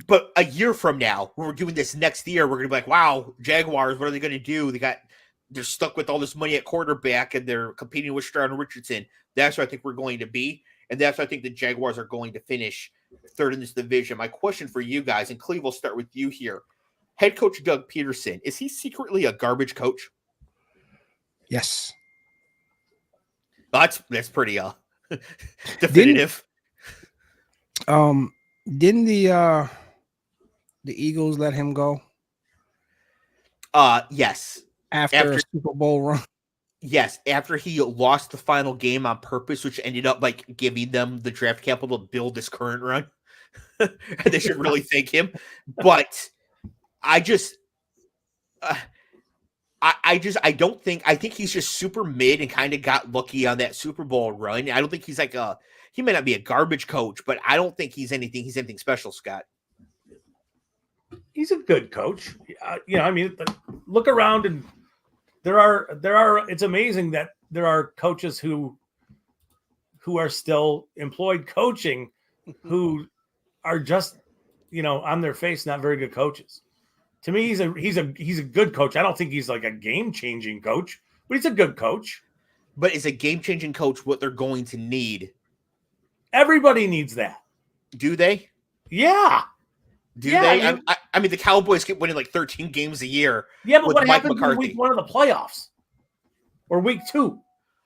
[SPEAKER 1] but a year from now, when we're doing this next year, we're gonna be like, wow, Jaguars, what are they gonna do? They're stuck with all this money at quarterback and they're competing with Stroud and Richardson. That's what I think we're going to be, and that's what I think the Jaguars are going to finish third in this division. My question for you guys, and Cleve, will start with you here. Head coach Doug Peterson, is he secretly a garbage coach?
[SPEAKER 3] Yes.
[SPEAKER 1] That's pretty definitive.
[SPEAKER 3] Didn't the Eagles let him go
[SPEAKER 1] Yes.
[SPEAKER 3] after a Super Bowl run?
[SPEAKER 1] Yes, after he lost the final game on purpose, which ended up like giving them the draft capital to build this current run. And they should really thank him. But I think he's just super mid and kind of got lucky on that Super Bowl run. I don't think he's he may not be a garbage coach, but I don't think he's anything special, Scott.
[SPEAKER 2] He's a good coach. Look around and there are, it's amazing that there are coaches who are still employed coaching who are just, on their face, not very good coaches. To me, he's a good coach. I don't think he's like a game-changing coach, but he's a good coach.
[SPEAKER 1] But is a game-changing coach what they're going to need?
[SPEAKER 2] Everybody needs that.
[SPEAKER 1] Do they?
[SPEAKER 2] Yeah.
[SPEAKER 1] Do they? I mean, the Cowboys keep winning like 13 games a year.
[SPEAKER 2] Yeah, but what happens in week 1 of the playoffs? Or week 2?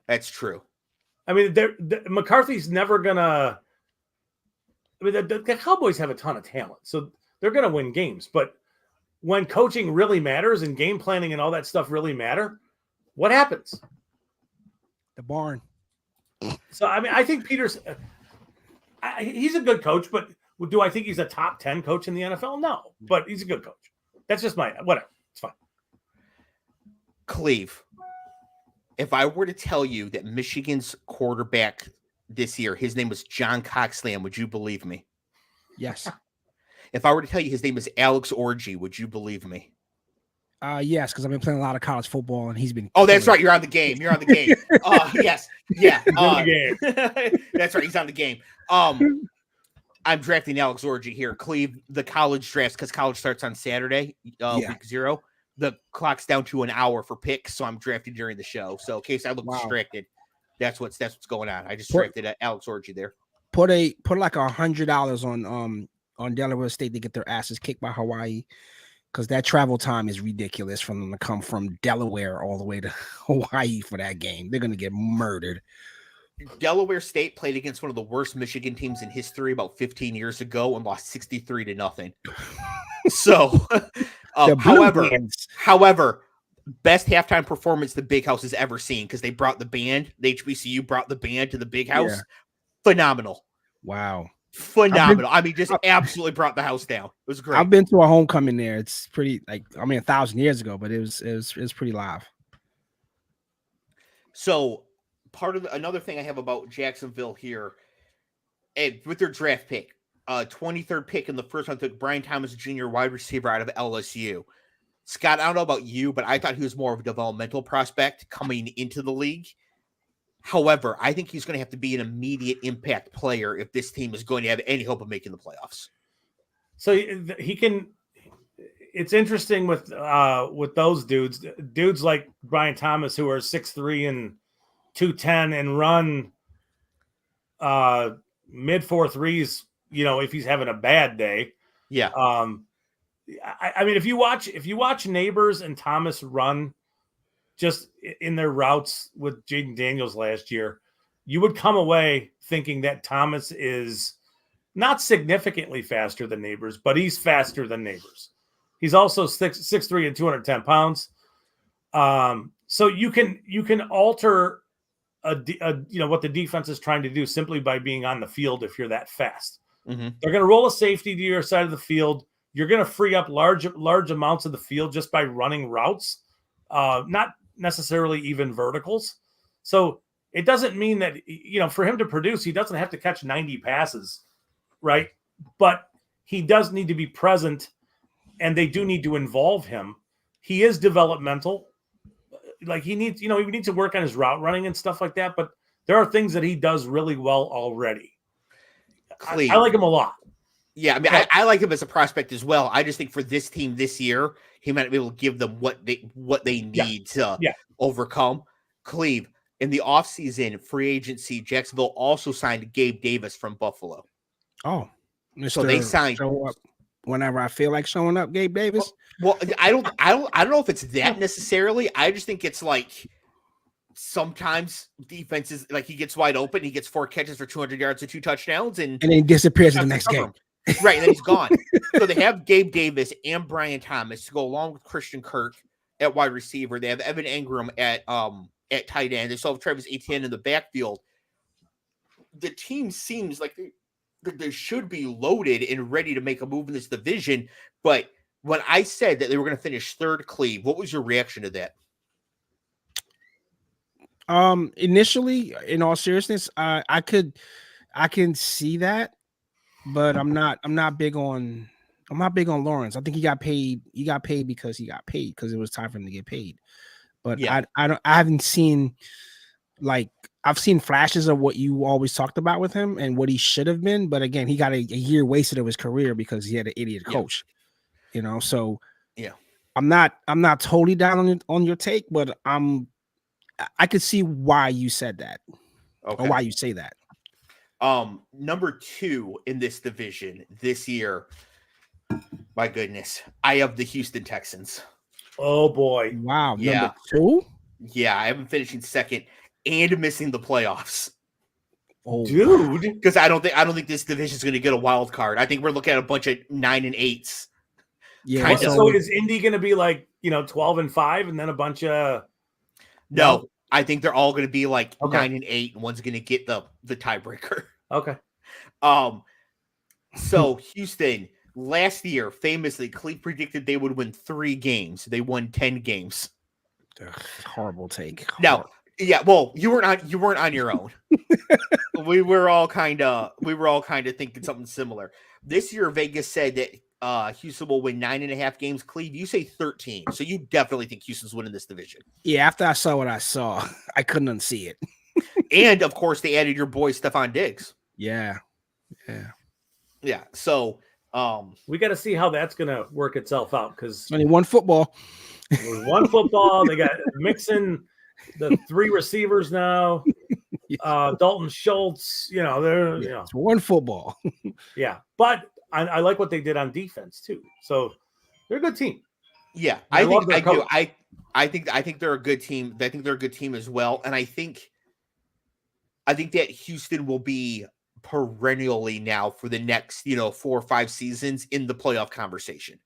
[SPEAKER 1] That's true.
[SPEAKER 2] I mean, McCarthy's never going to... I mean, the Cowboys have a ton of talent, so they're going to win games. But when coaching really matters and game planning and all that stuff really matter, what happens?
[SPEAKER 3] The barn.
[SPEAKER 2] So, I mean, I think Peters... he's a good coach, but do I think he's a top 10 coach in the NFL? No, but he's a good coach. That's just whatever. It's fine.
[SPEAKER 1] Cleve, if I were to tell you that Michigan's quarterback this year, his name was John Coxland, would you believe me?
[SPEAKER 3] Yes.
[SPEAKER 1] If I were to tell you his name is Alex Orji, would you believe me?
[SPEAKER 3] Yes, because I've been playing a lot of college football and he's been.
[SPEAKER 1] Oh, that's right. You're on the game. Yes. Yeah.
[SPEAKER 2] Game.
[SPEAKER 1] That's right. He's on the game. I'm drafting Alex Orji here. Cleve, the college drafts, because college starts on Saturday, week 0. The clock's down to an hour for picks, so I'm drafting during the show. So in case I look distracted, that's what's going on. I just drafted Alex Orji there.
[SPEAKER 3] Put like $100 on Delaware State to get their asses kicked by Hawaii, because that travel time is ridiculous for them to come from Delaware all the way to Hawaii for that game. They're gonna get murdered.
[SPEAKER 1] Delaware State played against one of the worst Michigan teams in history about 15 years ago and lost 63-0. So, however, best halftime performance the Big House has ever seen, because they brought the band. The HBCU brought the band to the Big House. Yeah. Phenomenal.
[SPEAKER 3] Wow.
[SPEAKER 1] Phenomenal. Just absolutely brought the house down. It was great.
[SPEAKER 3] I've been to a homecoming there. It's pretty 1,000 years ago, but it was pretty live.
[SPEAKER 1] So another thing I have about Jacksonville here, with their draft pick, 23rd pick in the first round, took Brian Thomas Jr., wide receiver out of LSU. Scott, I don't know about you, but I thought he was more of a developmental prospect coming into the league. However, I think he's going to have to be an immediate impact player if this team is going to have any hope of making the playoffs.
[SPEAKER 2] So he can. It's interesting with those dudes like Brian Thomas, who are 6'3" and 210 and run mid 4.3s. If he's having a bad day,
[SPEAKER 1] yeah.
[SPEAKER 2] I mean, if you watch Neighbors and Thomas run just in their routes with Jaden Daniels last year, you would come away thinking that Thomas is not significantly faster than Neighbors, but he's faster than Neighbors. He's also 6'3" and 210 pounds. So you can alter what the defense is trying to do simply by being on the field if you're that fast.
[SPEAKER 1] Mm-hmm.
[SPEAKER 2] They're going to roll a safety to your side of the field. You're going to free up large amounts of the field just by running routes, not necessarily even verticals. So it doesn't mean that, for him to produce, he doesn't have to catch 90 passes, right? But he does need to be present, and they do need to involve him. He is developmental. like he needs to work on his route running and stuff like that. But there are things that he does really well already. I like him a lot.
[SPEAKER 1] Yeah, I mean, I like him as a prospect as well. I just think for this team this year, he might be able to give them what they need to overcome. Cleve, in the offseason, free agency, Jacksonville also signed Gabe Davis from Buffalo.
[SPEAKER 3] Oh,
[SPEAKER 1] so they signed
[SPEAKER 3] show up whenever I feel like showing up, Gabe Davis.
[SPEAKER 1] Well, I don't know if it's that necessarily. I just think it's like sometimes defenses, like he gets wide open, he gets 4 catches for 200 yards and 2 touchdowns, and
[SPEAKER 3] then he disappears in the next game.
[SPEAKER 1] Right, and then he's gone. So they have Gabe Davis and Brian Thomas to go along with Christian Kirk at wide receiver. They have Evan Engram at tight end. They still have Travis Etienne in the backfield. The team seems like they should be loaded and ready to make a move in this division. But when I said that they were going to finish third, Cleve, what was your reaction to that?
[SPEAKER 3] Initially, in all seriousness, I can see that. But I'm not big on Lawrence. I think he got paid. He got paid because he got paid because it was time for him to get paid. But I haven't seen, like, I've seen flashes of what you always talked about with him and what he should have been. But again, he got a year wasted of his career because he had an idiot coach. So I'm not totally down on your take, but I could see why you said that. Or why you say that.
[SPEAKER 1] Number 2 in this division this year, my goodness, I have the Houston Texans.
[SPEAKER 2] Oh boy.
[SPEAKER 3] Wow.
[SPEAKER 1] Yeah.
[SPEAKER 3] Number 2?
[SPEAKER 1] Yeah, I have them finishing second and missing the playoffs.
[SPEAKER 3] Oh,
[SPEAKER 2] dude.
[SPEAKER 1] Because I don't think this division is going to get a wild card. I think we're looking at a bunch of 9 and 8s.
[SPEAKER 2] Yeah. So is Indy going to be like, 12 and 5 and then a bunch of
[SPEAKER 1] No. I think they're all going to be like 9 and 8, and one's going to get the tiebreaker.
[SPEAKER 2] Okay.
[SPEAKER 1] So Houston last year, famously, Cleve predicted they would win 3 games. They won 10 games.
[SPEAKER 3] Horrible take.
[SPEAKER 1] Now, yeah, well, you weren't on your own. we were all kind of thinking something similar. This year, Vegas said that Houston will win 9.5 games. Cleve, you say 13. So you definitely think Houston's winning this division.
[SPEAKER 3] Yeah, after I saw what I saw, I couldn't unsee it.
[SPEAKER 1] And of course, they added your boy Stephon Diggs.
[SPEAKER 3] Yeah.
[SPEAKER 1] So
[SPEAKER 2] we got to see how that's going to work itself out because
[SPEAKER 3] only one football.
[SPEAKER 2] There's one football. They got mixing the 3 receivers now. Dalton Schultz.
[SPEAKER 3] It's one football.
[SPEAKER 2] Yeah, but I like what they did on defense too. So they're a good team.
[SPEAKER 1] Yeah, I think they're a good team. I think they're a good team as well. And I think that Houston will be perennially now for the next 4 or 5 seasons in the playoff conversation.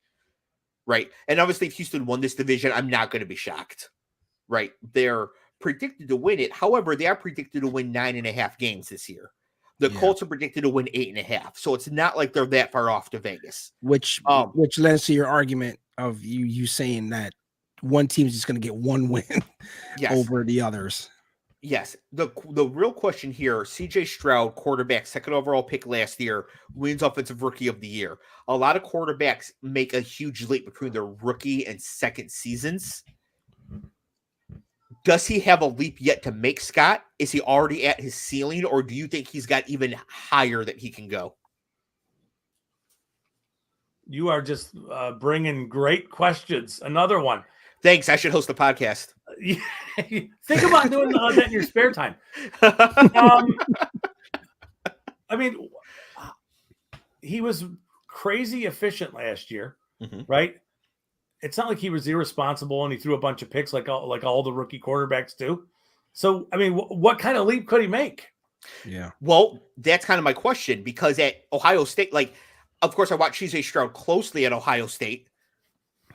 [SPEAKER 1] Right. And obviously if Houston won this division, I'm not going to be shocked. Right. They're predicted to win it. However, they are predicted to win 9.5 games this year. The Colts are predicted to win 8.5. So it's not like they're that far off to Vegas.
[SPEAKER 3] Which lends to your argument of you saying that one team is just going to get one win over the others.
[SPEAKER 1] Yes. The real question here, CJ Stroud, quarterback, 2nd overall pick last year, wins Offensive Rookie of the Year. A lot of quarterbacks make a huge leap between their rookie and second seasons. Does he have a leap yet to make, Scott? Is he already at his ceiling, or do you think he's got even higher that he can go?
[SPEAKER 2] You are just bringing great questions. Another one.
[SPEAKER 1] Thanks. I should host a podcast.
[SPEAKER 2] Think about doing that in your spare time. I mean, he was crazy efficient last year, right? It's not like he was irresponsible and he threw a bunch of picks like all the rookie quarterbacks do. So, I mean, what kind of leap could he make?
[SPEAKER 3] Yeah.
[SPEAKER 1] Well, that's kind of my question, because at Ohio State, of course, I watched CJ Stroud closely at Ohio State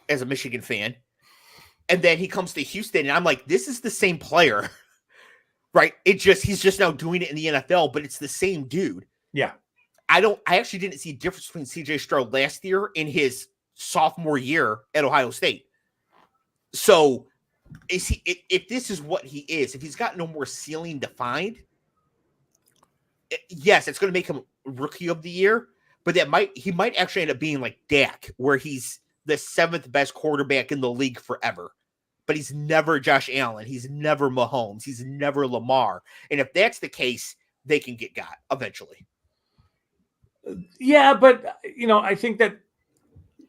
[SPEAKER 1] as a Michigan fan. And then he comes to Houston, and I'm like, this is the same player, right? He's just now doing it in the NFL, but it's the same dude.
[SPEAKER 2] Yeah.
[SPEAKER 1] I actually didn't see a difference between CJ Stroud last year and his sophomore year at Ohio State. So if this is what he is, if he's got no more ceiling defined, yes, it's going to make him Rookie of the Year, but he might actually end up being like Dak, where he's the 7th best quarterback in the league forever. but he's never Josh Allen. He's never Mahomes. He's never Lamar. And if that's the case, they can get got eventually.
[SPEAKER 2] Yeah, but I think that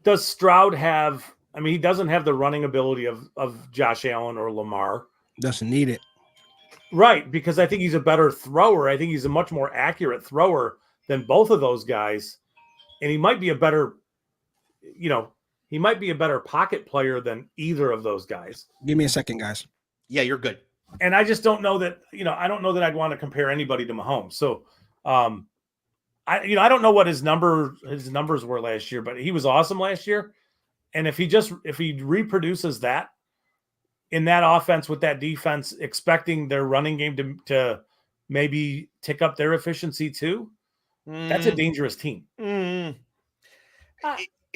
[SPEAKER 2] does Stroud have? I mean, he doesn't have the running ability of Josh Allen or Lamar.
[SPEAKER 3] Doesn't need it.
[SPEAKER 2] Right, because I think he's a better thrower. I think he's a much more accurate thrower than both of those guys. And he might be a better, he might be a better pocket player than either of those guys.
[SPEAKER 3] Give me a second, guys.
[SPEAKER 1] Yeah, you're good.
[SPEAKER 2] And I just don't know that, I don't know that I'd want to compare anybody to Mahomes. So, I don't know what his numbers were last year, but he was awesome last year. And if he reproduces that in that offense with that defense, expecting their running game to maybe tick up their efficiency too, that's a dangerous team.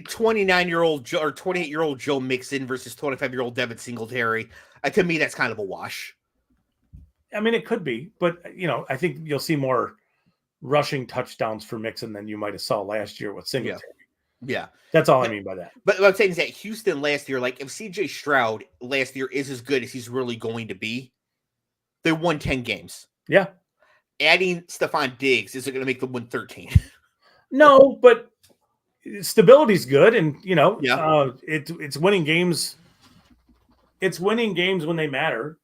[SPEAKER 1] 29-year-old Joe or 28-year-old Joe Mixon versus 25-year-old Devin Singletary. To me, that's kind of a wash.
[SPEAKER 2] I mean, it could be, but I think you'll see more rushing touchdowns for Mixon than you might have saw last year with Singletary.
[SPEAKER 1] Yeah.
[SPEAKER 2] That's all I mean by that.
[SPEAKER 1] But what I'm saying is that Houston last year, like if CJ Stroud last year is as good as he's really going to be, they won 10 games.
[SPEAKER 2] Yeah.
[SPEAKER 1] Adding Stephon Diggs isn't going to make them win 13.
[SPEAKER 2] No, but stability's good, and it's winning games. It's winning games when they matter.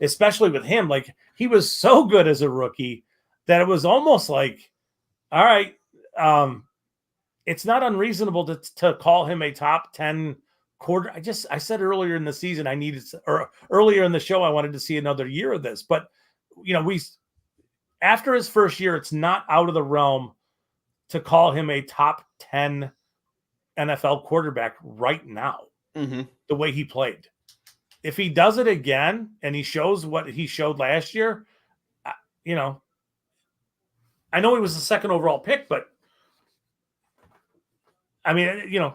[SPEAKER 2] Especially with him, like he was so good as a rookie that it was almost like, all right, it's not unreasonable to call him a top 10 quarter. I said earlier in the season earlier in the show I wanted to see another year of this, but after his first year, it's not out of the realm to call him a top 10 NFL quarterback right now. The way he played. If he does it again and he shows what he showed last year, I know he was the second overall pick, but I mean,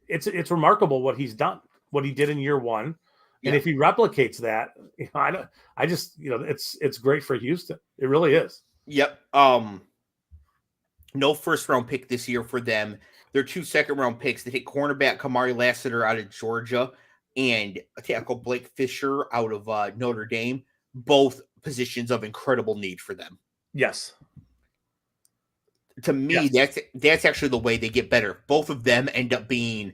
[SPEAKER 2] it's remarkable what he's done, what he did in year one. And if he replicates that, it's great for Houston. It really is.
[SPEAKER 1] Yep. No first round pick this year for them. They're 2 second-round picks. They take cornerback Kamari Lassiter out of Georgia and tackle Blake Fisher out of Notre Dame. Both positions of incredible need for them.
[SPEAKER 2] Yes.
[SPEAKER 1] To me, that's actually the way they get better. Both of them end up being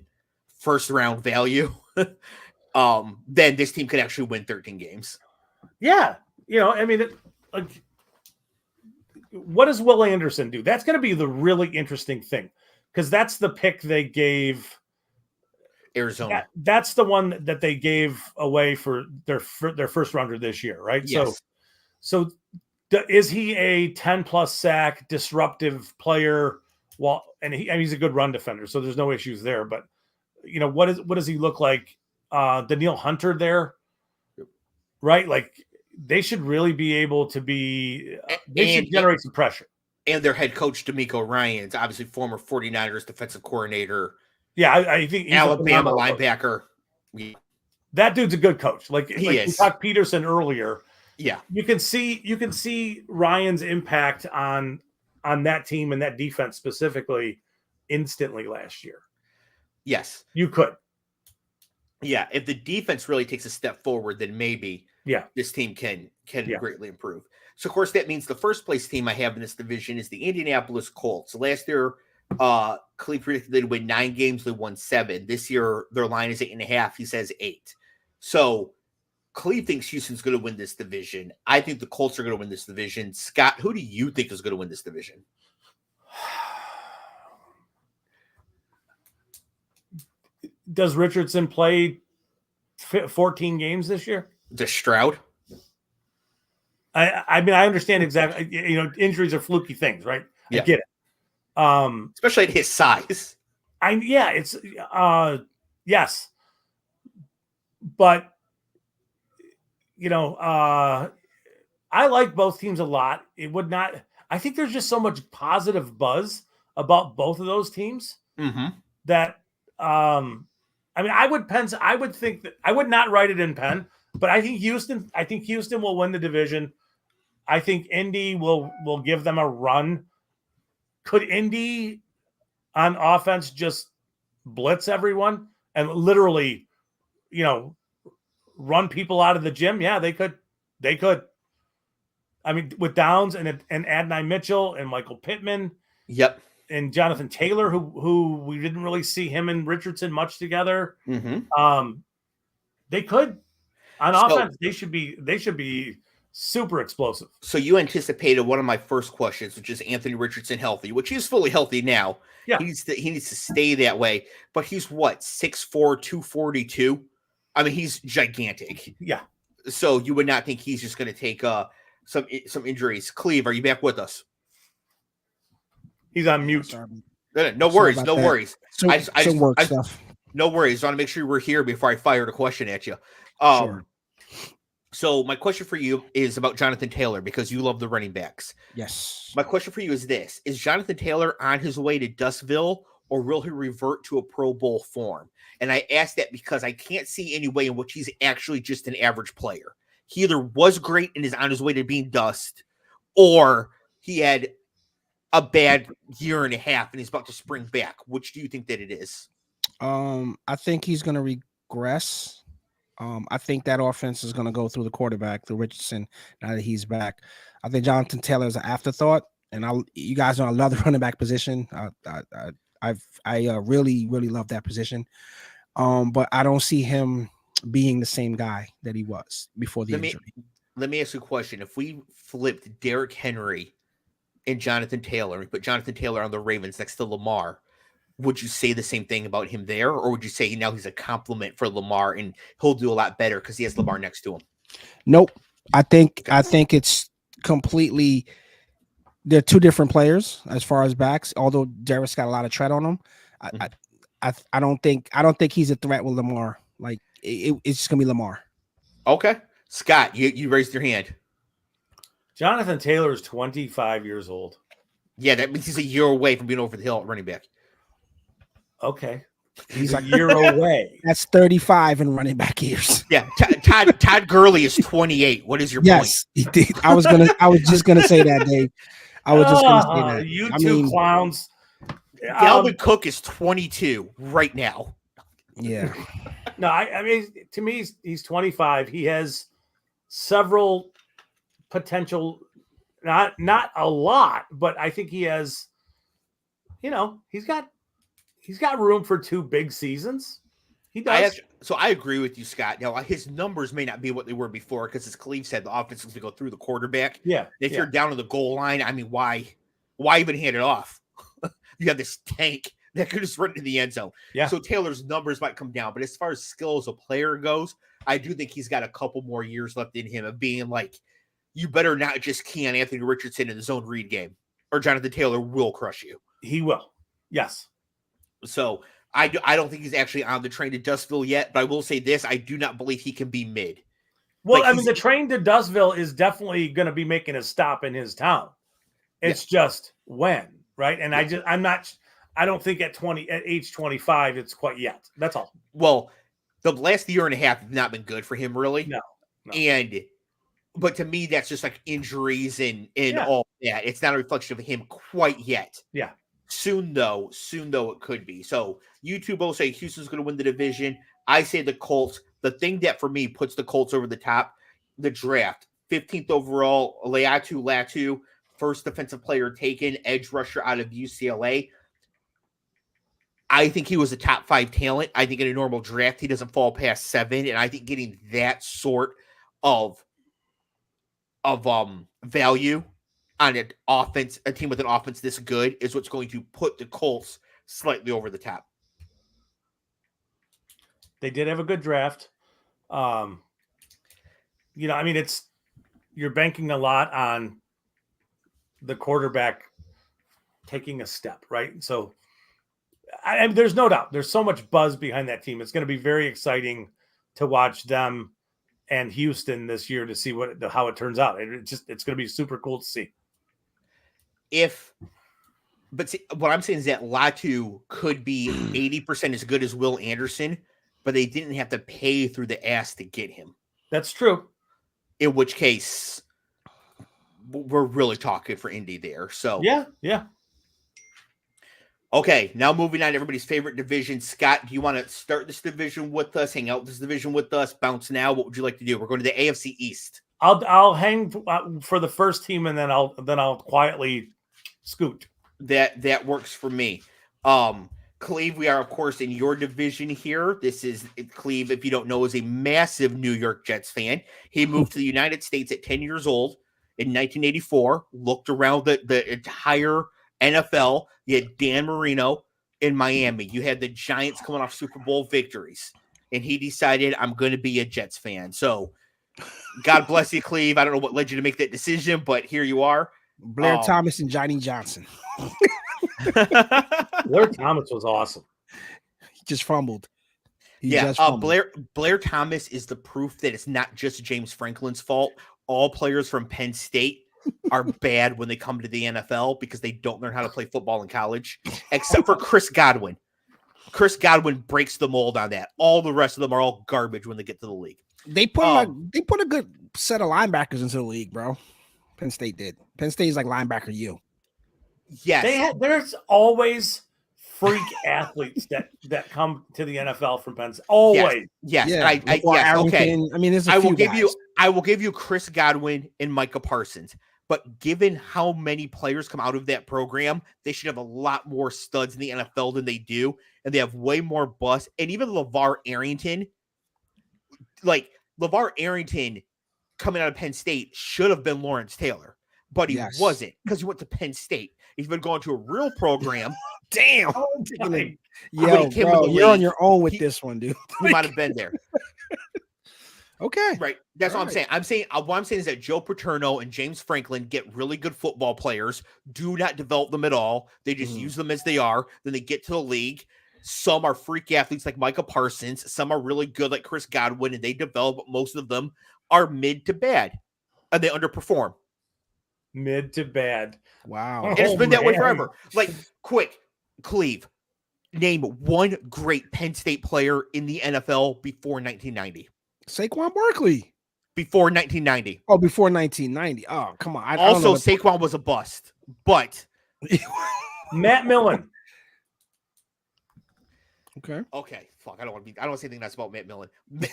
[SPEAKER 1] first-round value. Then this team could actually win 13 games.
[SPEAKER 2] Yeah. What does Will Anderson do? That's going to be the really interesting thing. Because that's the pick they gave
[SPEAKER 1] Arizona.
[SPEAKER 2] That's the one that they gave away for their first rounder this year, right?
[SPEAKER 1] Yes.
[SPEAKER 2] So is he a 10+ sack disruptive player? Well, and he's a good run defender, so there's no issues there. But what does he look like? Daniil Hunter there, right? Like they should really be able to be. They should generate some pressure.
[SPEAKER 1] And their head coach, D'Amico Ryans, obviously former 49ers defensive coordinator.
[SPEAKER 2] Yeah, I think he's
[SPEAKER 1] Alabama linebacker.
[SPEAKER 2] That dude's a good coach. Like
[SPEAKER 1] he is.
[SPEAKER 2] We talked Peterson earlier.
[SPEAKER 1] Yeah.
[SPEAKER 2] You can see Ryan's impact on that team and that defense specifically instantly last year.
[SPEAKER 1] Yes.
[SPEAKER 2] You could.
[SPEAKER 1] Yeah. If the defense really takes a step forward, then maybe this team can greatly improve. So, of course, that means the first place team I have in this division is the Indianapolis Colts. Last year, Clev predicted they'd win 9 games. They won 7. This year, their line is 8.5. He says 8. So, Clev thinks Houston's going to win this division. I think the Colts are going to win this division. Scott, who do you think is going to win this division?
[SPEAKER 2] Does Richardson play 14 games this year?
[SPEAKER 1] Does Stroud?
[SPEAKER 2] I mean, I understand exactly. Injuries are fluky things, right?
[SPEAKER 1] Yeah.
[SPEAKER 2] I get it.
[SPEAKER 1] Especially at his size.
[SPEAKER 2] It's yes, but I like both teams a lot. It would not. I think there's just so much positive buzz about both of those teams that I would think that I would not write it in pen, but I think Houston will win the division. I think Indy will give them a run. Could Indy on offense just blitz everyone and literally, run people out of the gym, yeah, they could. I mean, with Downs and Adonai Mitchell and Michael Pittman.
[SPEAKER 1] Yep.
[SPEAKER 2] And Jonathan Taylor, who we didn't really see him and Richardson much together.
[SPEAKER 1] Mm-hmm.
[SPEAKER 2] They could on offense. They should be super explosive.
[SPEAKER 1] So you anticipated one of my first questions, which is Anthony Richardson healthy, which he's fully healthy now.
[SPEAKER 2] Yeah,
[SPEAKER 1] he needs to stay that way. But he's what, 6'4", 242? I mean, he's gigantic.
[SPEAKER 2] Yeah.
[SPEAKER 1] So you would not think he's just going to take some injuries. Cleve, are you back with us?
[SPEAKER 2] He's on mute.
[SPEAKER 1] No worries. No worries.
[SPEAKER 3] Some work stuff.
[SPEAKER 1] No worries. I want to make sure we're here before I fired a question at you.
[SPEAKER 3] Sure.
[SPEAKER 1] So my question for you is about Jonathan Taylor, because you love the running backs.
[SPEAKER 3] Yes.
[SPEAKER 1] My question for you is this: is Jonathan Taylor on his way to Dustville, or will he revert to a Pro Bowl form? And I ask that because I can't see any way in which he's actually just an average player. He either was great and is on his way to being dust, or he had a bad year and a half and he's about to spring back. Which do you think that it is?
[SPEAKER 3] I think he's going to regress. I think that offense is going to go through the quarterback, through Richardson, now that he's back. I think Jonathan Taylor is an afterthought, and you guys know I love the running back position. I really love that position. But I don't see him being the same guy that he was before the injury.
[SPEAKER 1] Let me ask you a question. If we flipped Derrick Henry and Jonathan Taylor, and put Jonathan Taylor on the Ravens next to Lamar, would you say the same thing about him there? Or would you say now he's a compliment for Lamar and he'll do a lot better because he has Lamar next to him?
[SPEAKER 3] Nope. I think it's completely, they're two different players as far as backs, although Derrick's got a lot of tread on him. I don't think he's a threat with Lamar. Like it's just gonna be Lamar.
[SPEAKER 1] Okay. Scott, you raised your hand.
[SPEAKER 2] Jonathan Taylor is 25 years old.
[SPEAKER 1] Yeah, that means he's a year away from being over the hill at running back.
[SPEAKER 2] Okay. He's a year away.
[SPEAKER 3] That's 35 in running back years.
[SPEAKER 1] Yeah. Todd Gurley is 28. What is your point?
[SPEAKER 3] Yes, he did. I was just gonna say that, Dave. I was just gonna say that.
[SPEAKER 2] You two clowns.
[SPEAKER 1] Dalvin Cook is 22 right now.
[SPEAKER 3] Yeah.
[SPEAKER 2] No, I mean, to me, he's 25. He has several potential, not a lot, but I think he has, he's got room for 2 big seasons. He does.
[SPEAKER 1] So I agree with you, Scott. Now, his numbers may not be what they were before because, as Cleve said, the offense is going to go through the quarterback.
[SPEAKER 2] Yeah.
[SPEAKER 1] If you're down to the goal line, I mean, why even hand it off? You have this tank that could just run into the end zone.
[SPEAKER 2] Yeah.
[SPEAKER 1] So Taylor's numbers might come down. But as far as skill as a player goes, I do think he's got a couple more years left in him of being like, you better not just key on Anthony Richardson in the zone read game, or Jonathan Taylor will crush you.
[SPEAKER 2] He will. Yes.
[SPEAKER 1] So I don't think he's actually on the train to Dustville yet, but I will say this: I do not believe he can be mid.
[SPEAKER 2] Well, I mean, the train to Dustville is definitely going to be making a stop in his town. It's just when, right? And I don't think at age 25 it's quite yet. That's all.
[SPEAKER 1] Well, the last year and a half have not been good for him, really.
[SPEAKER 2] No.
[SPEAKER 1] But to me, that's just like injuries and all that. It's not a reflection of him quite yet.
[SPEAKER 2] Yeah.
[SPEAKER 1] Soon though it could be. So you two both say Houston's going to win the division. I say the Colts. The thing that for me puts the Colts over the top, the draft, 15th overall, Latu, first defensive player taken, edge rusher out of UCLA. I think he was a top 5 talent. I think in a normal draft he doesn't fall past 7, and I think getting that sort of value on an offense, a team with an offense this good, is what's going to put the Colts slightly over the top.
[SPEAKER 2] They did have a good draft. I mean, you're banking a lot on the quarterback taking a step, right? So there's no doubt. There's so much buzz behind that team. It's going to be very exciting to watch them and Houston this year to see how it turns out. It's going to be super cool to see.
[SPEAKER 1] What I'm saying is that Latu could be 80% as good as Will Anderson, but they didn't have to pay through the ass to get him.
[SPEAKER 2] That's true.
[SPEAKER 1] In which case, we're really talking for Indy there. So
[SPEAKER 2] yeah.
[SPEAKER 1] Okay, now moving on to everybody's favorite division. Scott, do you want to start this division with us, hang out this division with us, bounce now? What would you like to do? We're going to the AFC East.
[SPEAKER 2] I'll hang for the first team, and then I'll quietly scoot.
[SPEAKER 1] That works for me. Cleve, we are of course in your division here. This is Cleve, if you don't know, is a massive New York Jets fan. He moved to the United States at 10 years old in 1984, looked around the entire NFL. You had Dan Marino in Miami. You had the Giants coming off Super Bowl victories. And he decided, I'm going to be a Jets fan. So God bless you, Cleve. I don't know what led you to make that decision, but here you are.
[SPEAKER 3] Blair Thomas and Johnny Johnson.
[SPEAKER 2] Blair Thomas was awesome.
[SPEAKER 3] He just fumbled.
[SPEAKER 1] Blair Thomas is the proof that it's not just James Franklin's fault. All players from Penn State are bad when they come to the NFL because they don't learn how to play football in college, except for Chris Godwin. Chris Godwin breaks the mold on that. All the rest of them are all garbage when they get to the league.
[SPEAKER 3] They put a good set of linebackers into the league, bro. Penn State did. Penn State is like linebacker U.
[SPEAKER 1] Yes.
[SPEAKER 2] There's always freak athletes that come to the NFL from Penn State. Always.
[SPEAKER 1] Yes.
[SPEAKER 3] Yeah.
[SPEAKER 1] Yes. Okay.
[SPEAKER 3] I mean, there's a few guys.
[SPEAKER 1] I will give you Chris Godwin and Micah Parsons. But given how many players come out of that program, they should have a lot more studs in the NFL than they do. And they have way more busts. And even LeVar Arrington, coming out of Penn State should have been Lawrence Taylor. But he wasn't because he went to Penn State. He's been going to a real program.
[SPEAKER 3] Damn.
[SPEAKER 1] Yo,
[SPEAKER 3] bro, you're on your own with this one, dude.
[SPEAKER 1] He might have been there.
[SPEAKER 3] Okay.
[SPEAKER 1] Right. That's what I'm saying. What I'm saying is that Joe Paterno and James Franklin get really good football players, do not develop them at all. They just use them as they are. Then they get to the league. Some are freak athletes like Micah Parsons. Some are really good like Chris Godwin, and they develop. Most of them are mid to bad, and they underperform.
[SPEAKER 2] Mid to bad.
[SPEAKER 3] Wow.
[SPEAKER 1] And it's been that way forever. Like, quick, Cleve, name one great Penn State player in the NFL before 1990.
[SPEAKER 3] Saquon Barkley.
[SPEAKER 1] Before 1990.
[SPEAKER 3] Oh, before 1990. Oh, come on.
[SPEAKER 1] Also, Saquon was a bust, but
[SPEAKER 2] Matt Millen.
[SPEAKER 1] Okay. Fuck. I don't want to say anything nice about Matt Millen.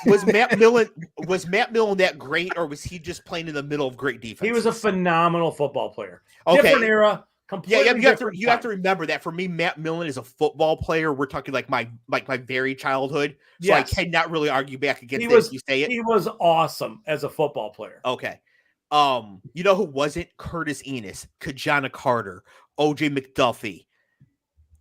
[SPEAKER 1] Was Matt Millen that great, or was he just playing in the middle of great defense?
[SPEAKER 2] He was a phenomenal football player.
[SPEAKER 1] Okay.
[SPEAKER 2] Different era.
[SPEAKER 1] You have to remember that for me, Matt Millen is a football player. We're talking like my very childhood. So I cannot really argue back against this. You say it.
[SPEAKER 2] He was awesome as a football player.
[SPEAKER 1] Okay. You know who wasn't? Curtis Enos, Kajana Carter, OJ McDuffie,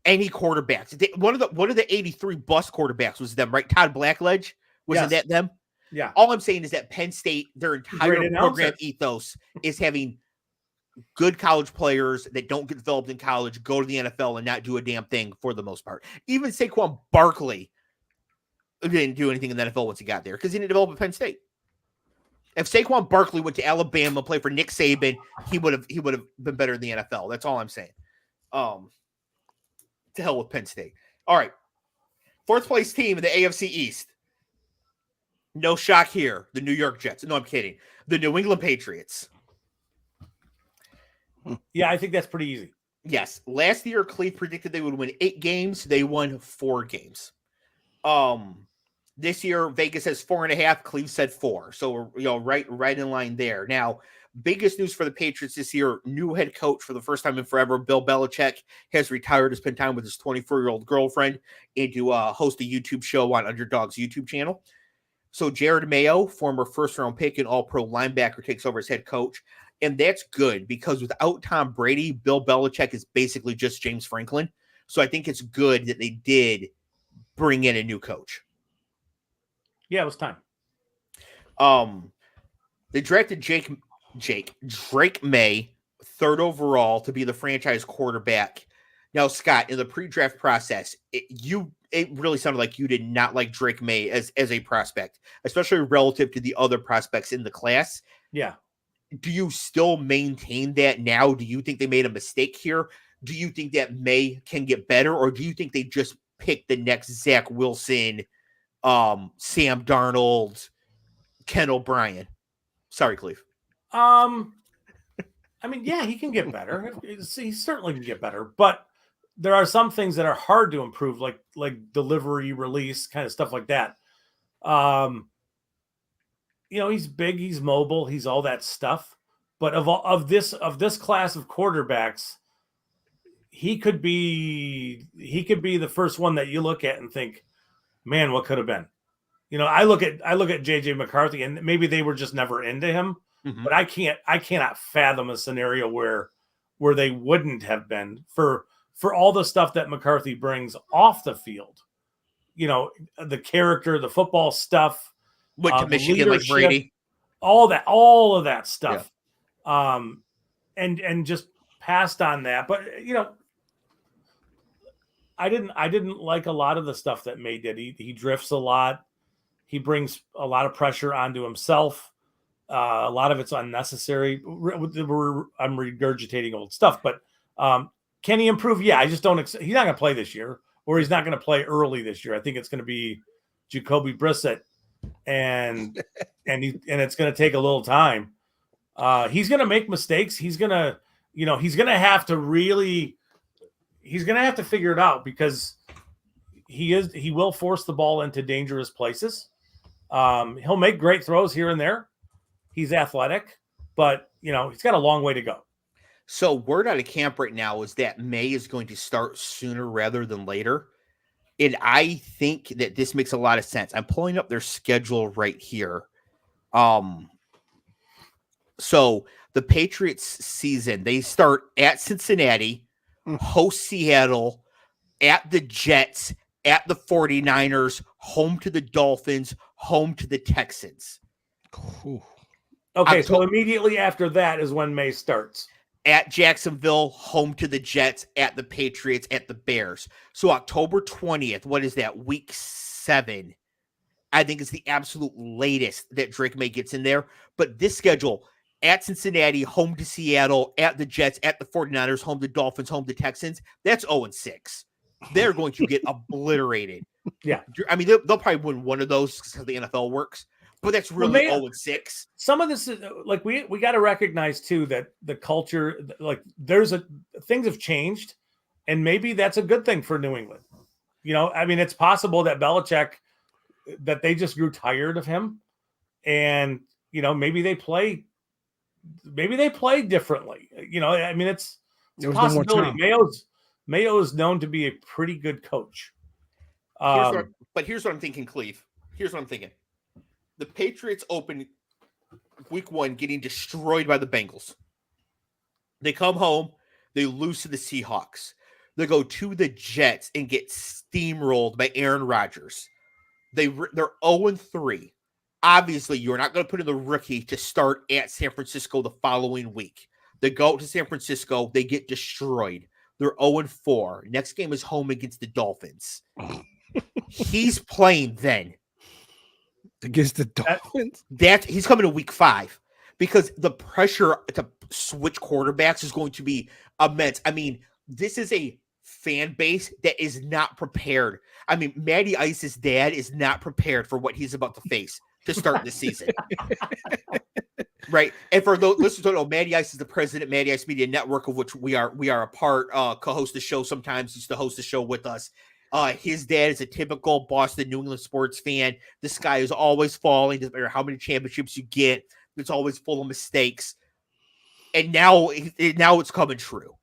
[SPEAKER 1] any quarterbacks. One of the 83 bust quarterbacks was them, right? Todd Blackledge. Wasn't that them?
[SPEAKER 2] Yeah.
[SPEAKER 1] All I'm saying is that Penn State, their entire program ethos is having good college players that don't get developed in college go to the NFL and not do a damn thing for the most part. Even Saquon Barkley didn't do anything in the NFL once he got there because he didn't develop at Penn State. If Saquon Barkley went to Alabama and played for Nick Saban, he would have been better in the NFL. That's all I'm saying. To hell with Penn State. All right. Fourth place team in the AFC East. No shock here. The New York Jets. No, I'm kidding. The New England Patriots.
[SPEAKER 2] Yeah, I think that's pretty easy.
[SPEAKER 1] Yes. Last year, Cleve predicted they would win 8 games. They won 4 games. This year, Vegas says 4.5. Cleve said 4. So we're right in line there. Now, biggest news for the Patriots this year, new head coach for the first time in forever, Bill Belichick, has retired to spend time with his 24-year-old girlfriend and to host a YouTube show on Underdog's YouTube channel. So Jared Mayo, former first-round pick and all-pro linebacker, takes over as head coach. And that's good because without Tom Brady, Bill Belichick is basically just James Franklin. So I think it's good that they did bring in a new coach.
[SPEAKER 2] Yeah, it was time.
[SPEAKER 1] They drafted Drake May, 3rd overall, to be the franchise quarterback. Now, Scott, in the pre-draft process, it really sounded like you did not like Drake May as a prospect, especially relative to the other prospects in the class.
[SPEAKER 2] Yeah.
[SPEAKER 1] Do you still maintain that now? Do you think they made a mistake here? Do you think that May can get better, or do you think they just picked the next Zach Wilson, Sam Darnold, Ken O'Brien? Sorry, Cleve.
[SPEAKER 2] I mean, yeah, he can get better. He certainly can get better, but there are some things that are hard to improve, like delivery, release, kind of stuff like that. He's big, he's mobile, he's all that stuff. But of this class of quarterbacks, he could be the first one that you look at and think, man, what could have been? I look at JJ McCarthy, and maybe they were just never into him, but I cannot fathom a scenario where they wouldn't have been for all the stuff that McCarthy brings off the field. The character, the football stuff,
[SPEAKER 1] went to Michigan like Brady,
[SPEAKER 2] all of that stuff. Yeah. And just passed on that. But I didn't like a lot of the stuff that May did. He drifts a lot. He brings a lot of pressure onto himself. A lot of it's unnecessary. I'm regurgitating old stuff, but can he improve? Yeah, I just don't. He's not going to play this year, or he's not going to play early this year. I think it's going to be Jacoby Brissett, and it's going to take a little time. He's going to make mistakes. He's going to have to figure it out, because he will force the ball into dangerous places. He'll make great throws here and there. He's athletic, but he's got a long way to go.
[SPEAKER 1] So word out of camp right now is that May is going to start sooner rather than later. And I think that this makes a lot of sense. I'm pulling up their schedule right here. So the Patriots season, they start at Cincinnati, host Seattle, at the Jets, at the 49ers, home to the Dolphins, home to the Texans.
[SPEAKER 2] Ooh. Okay, so immediately after that is when May starts.
[SPEAKER 1] At Jacksonville, home to the Jets, at the Patriots, at the Bears. So October 20th, what is that? Week 7. I think is the absolute latest that Drake May gets in there. But this schedule, at Cincinnati, home to Seattle, at the Jets, at the 49ers, home to Dolphins, home to Texans, that's 0-6. They're going to get obliterated.
[SPEAKER 2] Yeah.
[SPEAKER 1] I mean, they'll probably win one of those because the NFL works, but that's really 0-6.
[SPEAKER 2] Some of this is like, we got to recognize too, that the culture, like things have changed, and maybe that's a good thing for New England. I mean, it's possible that Belichick, that they just grew tired of him, and, maybe they play differently. I mean, it's a possibility. Mayo is known to be a pretty good coach.
[SPEAKER 1] Here's what I'm thinking, Cleve. Here's what I'm thinking. The Patriots open week 1 getting destroyed by the Bengals. They come home, they lose to the Seahawks. They go to the Jets and get steamrolled by Aaron Rodgers. They're 0-3. Obviously, you're not going to put in the rookie to start at San Francisco the following week. They go to San Francisco, they get destroyed. They're 0-4. Next game is home against the Dolphins. He's playing then.
[SPEAKER 3] Against the Dolphins?
[SPEAKER 1] He's coming to week 5, because the pressure to switch quarterbacks is going to be immense. I mean, this is a fan base that is not prepared. I mean, Matty Ice's dad is not prepared for what he's about to face to start the season. Right. And for those listeners who don't know, Matty Ice is the president of Matty Ice Media Network, of which we are a part, co-host the show. Sometimes used to host the show with us. His dad is a typical Boston, New England sports fan. This guy is always falling, doesn't matter how many championships you get. It's always full of mistakes. And now it's coming true.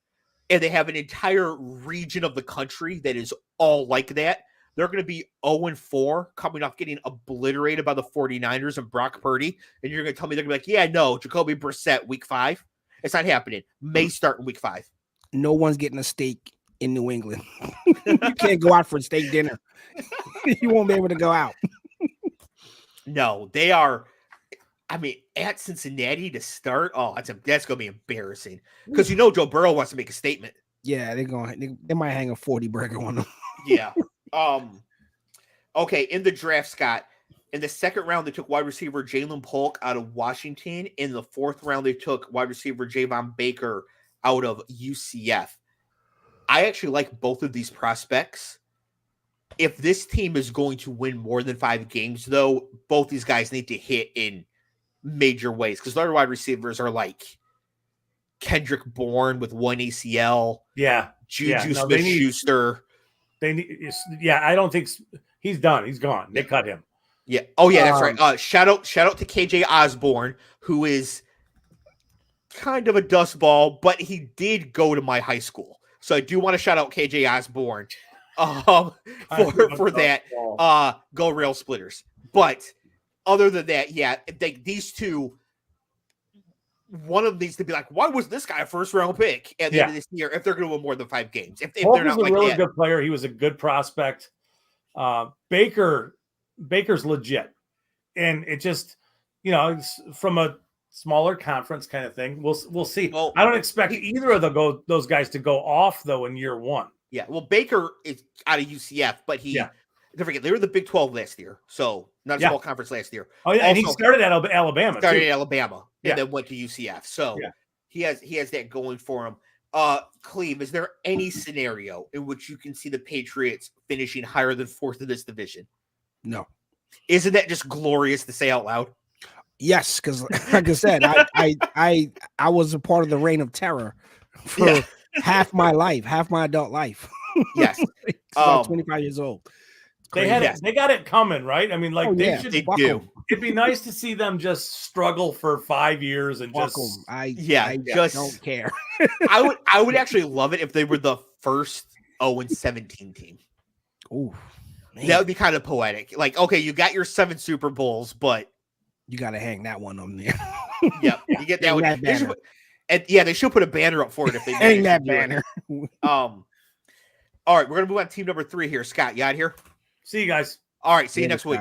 [SPEAKER 1] And they have an entire region of the country that is all like that. They're going to be 0-4, coming off getting obliterated by the 49ers and Brock Purdy. And you're going to tell me they're going to be like, yeah, no, Jacoby Brissett, week 5. It's not happening. May start in week 5.
[SPEAKER 3] No one's getting a steak in New England. You can't go out for a steak dinner. You won't be able to go out.
[SPEAKER 1] No, they are. I mean, at Cincinnati to start. Oh, that's going to be embarrassing, because Joe Burrow wants to make a statement.
[SPEAKER 3] Yeah, they might hang a 40 burger on them.
[SPEAKER 1] Yeah. Okay, in the draft, Scott, in the second round, they took wide receiver Jalen Polk out of Washington. In the 4th round, they took wide receiver Javon Baker out of UCF. I actually like both of these prospects. If this team is going to win more than 5 games, though, both these guys need to hit in major ways, because their wide receivers are like Kendrick Bourne with 1 ACL.
[SPEAKER 2] Yeah.
[SPEAKER 1] Juju
[SPEAKER 2] no, they need-
[SPEAKER 1] Smith-Schuster.
[SPEAKER 2] I don't think he's done. He's gone. They cut him.
[SPEAKER 1] Yeah. Oh, yeah, that's right. Shout out to KJ Osborne, who is kind of a dust ball, but he did go to my high school. So I do want to shout out KJ Osborne for that. Go Rail Splitters. But other than that, these two, one of them needs to be like, why was this guy a first-round pick at the end of this year if they're going to win more than 5 games? If they're not
[SPEAKER 2] a
[SPEAKER 1] like
[SPEAKER 2] really
[SPEAKER 1] that.
[SPEAKER 2] good player. He was a good prospect. Baker's legit. And it just, it's from a smaller conference kind of thing. We'll see. Well, I don't expect either of those guys to go off, though, in year 1.
[SPEAKER 1] Yeah, well, Baker is out of UCF, but don't forget, they were the Big 12 last year, so not a small conference last year.
[SPEAKER 2] Oh, yeah, and he started at Alabama.
[SPEAKER 1] Started at Alabama, and then went to UCF. So he has that going for him. Cleve, is there any scenario in which you can see the Patriots finishing higher than 4th in this division?
[SPEAKER 3] No.
[SPEAKER 1] Isn't that just glorious to say out loud?
[SPEAKER 3] Yes, because like I said, I was a part of the reign of terror for half my life, half my adult life.
[SPEAKER 1] Yes.
[SPEAKER 3] I'm 25 years old.
[SPEAKER 2] They got it coming, right? I mean, like
[SPEAKER 1] they do.
[SPEAKER 2] It'd be nice to see them just struggle for 5 years and
[SPEAKER 3] I
[SPEAKER 1] just
[SPEAKER 3] don't care.
[SPEAKER 1] I would actually love it if they were the first 0-17 team.
[SPEAKER 3] Ooh, man.
[SPEAKER 1] That would be kind of poetic. Like, okay, you got your 7 Super Bowls, but you
[SPEAKER 3] got to hang that one on there.
[SPEAKER 1] Yeah, you get that one. They should put a banner up for it if they
[SPEAKER 3] hang that banner.
[SPEAKER 1] All right, we're gonna move on to team number 3 here. Scott, you out here?
[SPEAKER 2] See you guys.
[SPEAKER 1] All right, see you next week.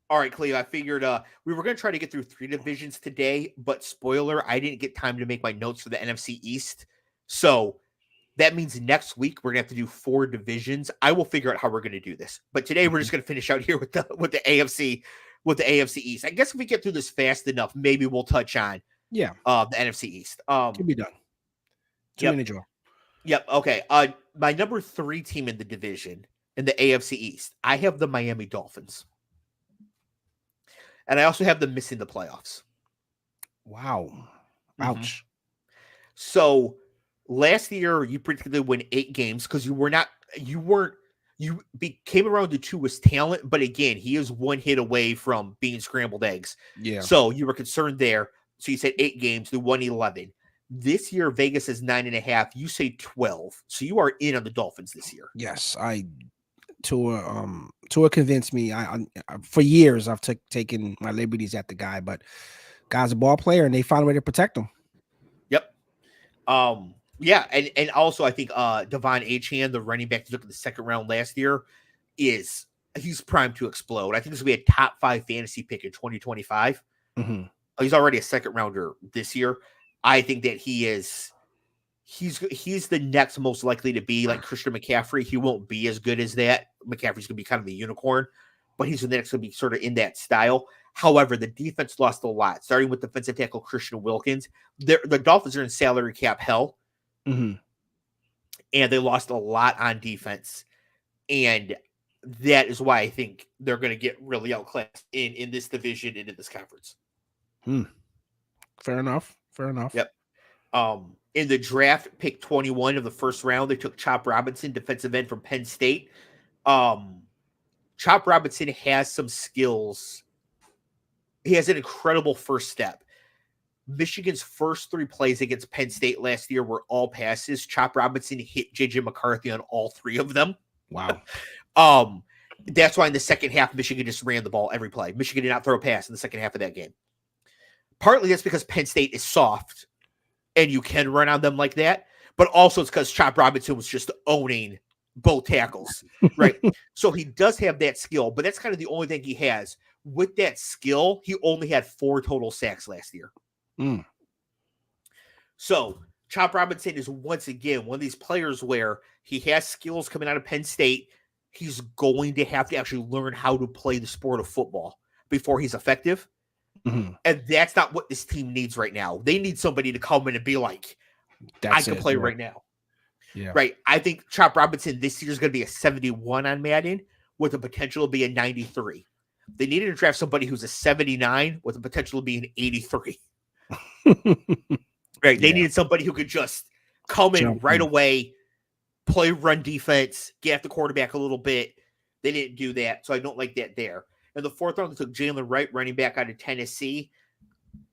[SPEAKER 1] All right, Cleve, I figured we were going to try to get through 3 divisions today, but spoiler, I didn't get time to make my notes for the NFC East. So that means next week we're going to have to do 4 divisions. I will figure out how we're going to do this. But today we're just going to finish out here with the AFC East. I guess if we get through this fast enough, maybe we'll touch on the NFC East.
[SPEAKER 3] Can be done. 2-minute draw.
[SPEAKER 1] Yep. Okay. My number 3 team in the division in the AFC East, I have the Miami Dolphins. And I also have them missing the playoffs.
[SPEAKER 3] Wow. Ouch.
[SPEAKER 1] Mm-hmm. So last year you predicted they win 8 games because you came around to Tua's talent, but again, he is 1 hit away from being scrambled eggs.
[SPEAKER 3] Yeah.
[SPEAKER 1] So you were concerned there. So you said 8 games, they won 11. This year, Vegas is 9.5. You say 12. So you are in on the Dolphins this year.
[SPEAKER 3] Yes, Tua convinced me. I for years I've taken my liberties at the guy, but guy's a ball player, and they found a way to protect him.
[SPEAKER 1] Yep. And also I think Devon Achane, the running back that took in the 2nd round last year, he's primed to explode. I think this will be a top 5 fantasy pick in 2025.
[SPEAKER 3] Mm-hmm.
[SPEAKER 1] He's already a 2nd rounder this year. I think that he's the next most likely to be like Christian McCaffrey. He won't be as good as that. McCaffrey's going to be kind of a unicorn, but he's the next going to be sort of in that style. However, the defense lost a lot, starting with defensive tackle Christian Wilkins. The Dolphins are in salary cap hell,
[SPEAKER 3] and
[SPEAKER 1] they lost a lot on defense. And that is why I think they're going to get really outclassed in this division and in this conference.
[SPEAKER 3] Fair enough.
[SPEAKER 1] Yep. In the draft, pick 21 of the 1st round, they took Chop Robinson, defensive end from Penn State. Chop Robinson has some skills. He has an incredible first step. Michigan's first 3 plays against Penn State last year were all passes. Chop Robinson hit JJ McCarthy on all 3 of them.
[SPEAKER 3] Wow.
[SPEAKER 1] That's why in the second half, Michigan just ran the ball every play. Michigan did not throw a pass in the second half of that game. Partly that's because Penn State is soft and you can run on them like that, but also it's because Chop Robinson was just owning both tackles, right? So he does have that skill, but that's kind of the only thing he has. With that skill, he only had 4 total sacks last year. So Chop Robinson is once again one of these players where he has skills coming out of Penn State. He's going to have to actually learn how to play the sport of football before he's effective. And that's not what this team needs right now. They need somebody to come in and be like, I can play right now.
[SPEAKER 3] Yeah.
[SPEAKER 1] Right. I think Chop Robinson this year is going to be a 71 on Madden with the potential to be a 93. They needed to draft somebody who's a 79 with the potential to be an 83. Right. They needed somebody who could just come in
[SPEAKER 3] Jump
[SPEAKER 1] right
[SPEAKER 3] in.
[SPEAKER 1] away, play run defense, get at the quarterback a little bit. They didn't do that, so I don't like that there. In the 4th round, they took Jalen Wright, running back out of Tennessee.